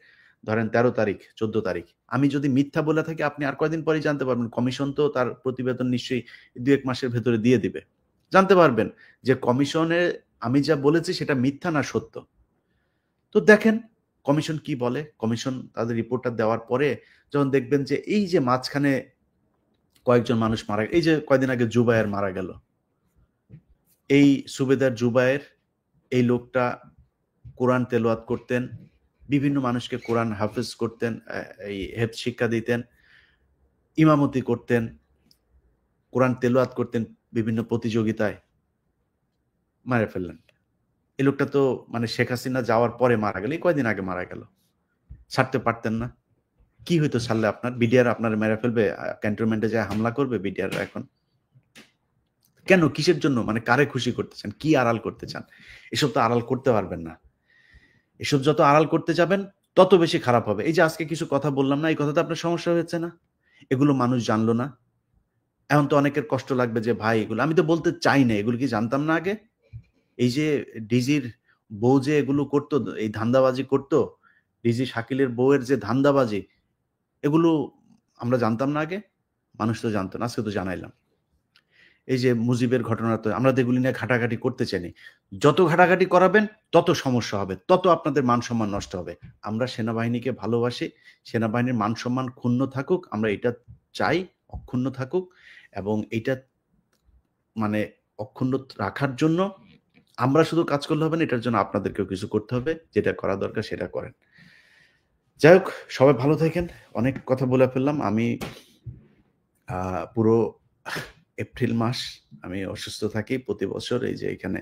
ধরেন ১৩ তারিখ, ১৪ তারিখ। আমি যদি মিথ্যা বলে থাকি, আপনি আর কয়দিন পরেই জানতে পারবেন। কমিশন তো তার প্রতিবেদন নিশ্চয়ই ২-১ মাসের ভেতরে দিয়ে দিবে। জানতে পারবেন যে কমিশনে আমি যা বলেছি সেটা মিথ্যা না সত্য। তো দেখেন কমিশন কি বলে। কমিশন তাদের রিপোর্টটা দেওয়ার পরে যখন দেখবেন যে এই যে মাঝখানে কয়েকজন মানুষ এই যে কয়দিন আগে জুবায়ের মারা গেল। এই সুবেদার জুবায়ের, এই লোকটা কোরআন তেলাওয়াত করতেন, বিভিন্ন মানুষকে কোরআন হাফেজ করতেন, এই হেফজ শিক্ষা দিতেন, ইমামতি করতেন, কোরআন তেলাওয়াত করতেন বিভিন্ন প্রতিযোগিতায়। মারা ফেললেন। এই লোকটা তো মানে শেখ হাসিনা যাওয়ার পরে মারা গেল। এই কয়দিন আগে মারা গেল। ছাড়তে পারতেন না? কি হইতো ছাড়লে আপনার? বিডিআর আপনার মেরে ফেলবে? ক্যান্টনমেন্টে যায় হামলা করবে বিডিআর এখন? কেন? কিসের জন্য? মানে কারে খুশি করতে চান? কি আড়াল করতে চান? এসব তো আড়াল করতে পারবেন না। এসব যত আড়াল করতে যাবেন, তত বেশি খারাপ হবে। এই যে আজকে কিছু কথা বললাম না, এই কথাতে আপনার সমস্যা হয়েছে না? এগুলো মানুষ জানলো না। এখন তো অনেকের কষ্ট লাগবে যে ভাই এগুলো আমি তো বলতে চাই না। এগুলো কি জানতাম না আগে? এই যে ডিজির বউ যে এগুলো করতো, এই ধান্দাবাজি করতো, ডিজি শাকিলের বউয়ের যে ধান্দাবাজি, এগুলো আমরা জানতাম না আগে? মানুষ তো জানতো না। আজকে তো জানাইলাম। এই যে মুজিবের ঘটনা, তো আমরা তো এগুলি নিয়ে ঘাটাঘাটি করতে চাইনি। যত ঘাটাঘাটি করাবেন তত সমস্যা হবে, তত আপনাদের মান-সম্মান নষ্ট হবে। আমরা সেনাবাহিনীকে ভালোবাসি। সেনাবাহিনীর মান-সম্মান ক্ষুণ্ণ থাকুক, আমরা এটা চাই। অক্ষুণ্ণ থাকুক, এবং এইটা মানে অক্ষুণ্ণ রাখার জন্য আমরা শুধু কাজ করলে হবে না, এটার জন্য আপনাদেরকেও কিছু করতে হবে। যেটা করা দরকার সেটা করেন। যাই হোক, সবাই ভালো থাকেন। অনেক কথা বলে ফেললাম। আমি পুরো এপ্রিল মাস আমি অসুস্থ থাকি প্রতি বছর। এই যে এখানে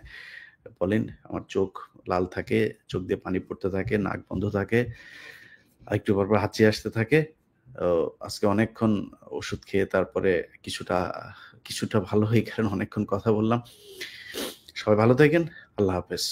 বলেন, আমার চোখ লাল থাকে, চোখ দিয়ে পানি পড়তে থাকে, নাক বন্ধ থাকে, একটু পরপর হাঁচি আসতে থাকে। আজকে অনেকক্ষণ ওষুধ খেয়ে তারপরে কিছুটা ভালো হয়ে গেলেন, অনেকক্ষণ কথা বললাম। সবাই ভালো থাকেন। আল্লাহ হাফেজ।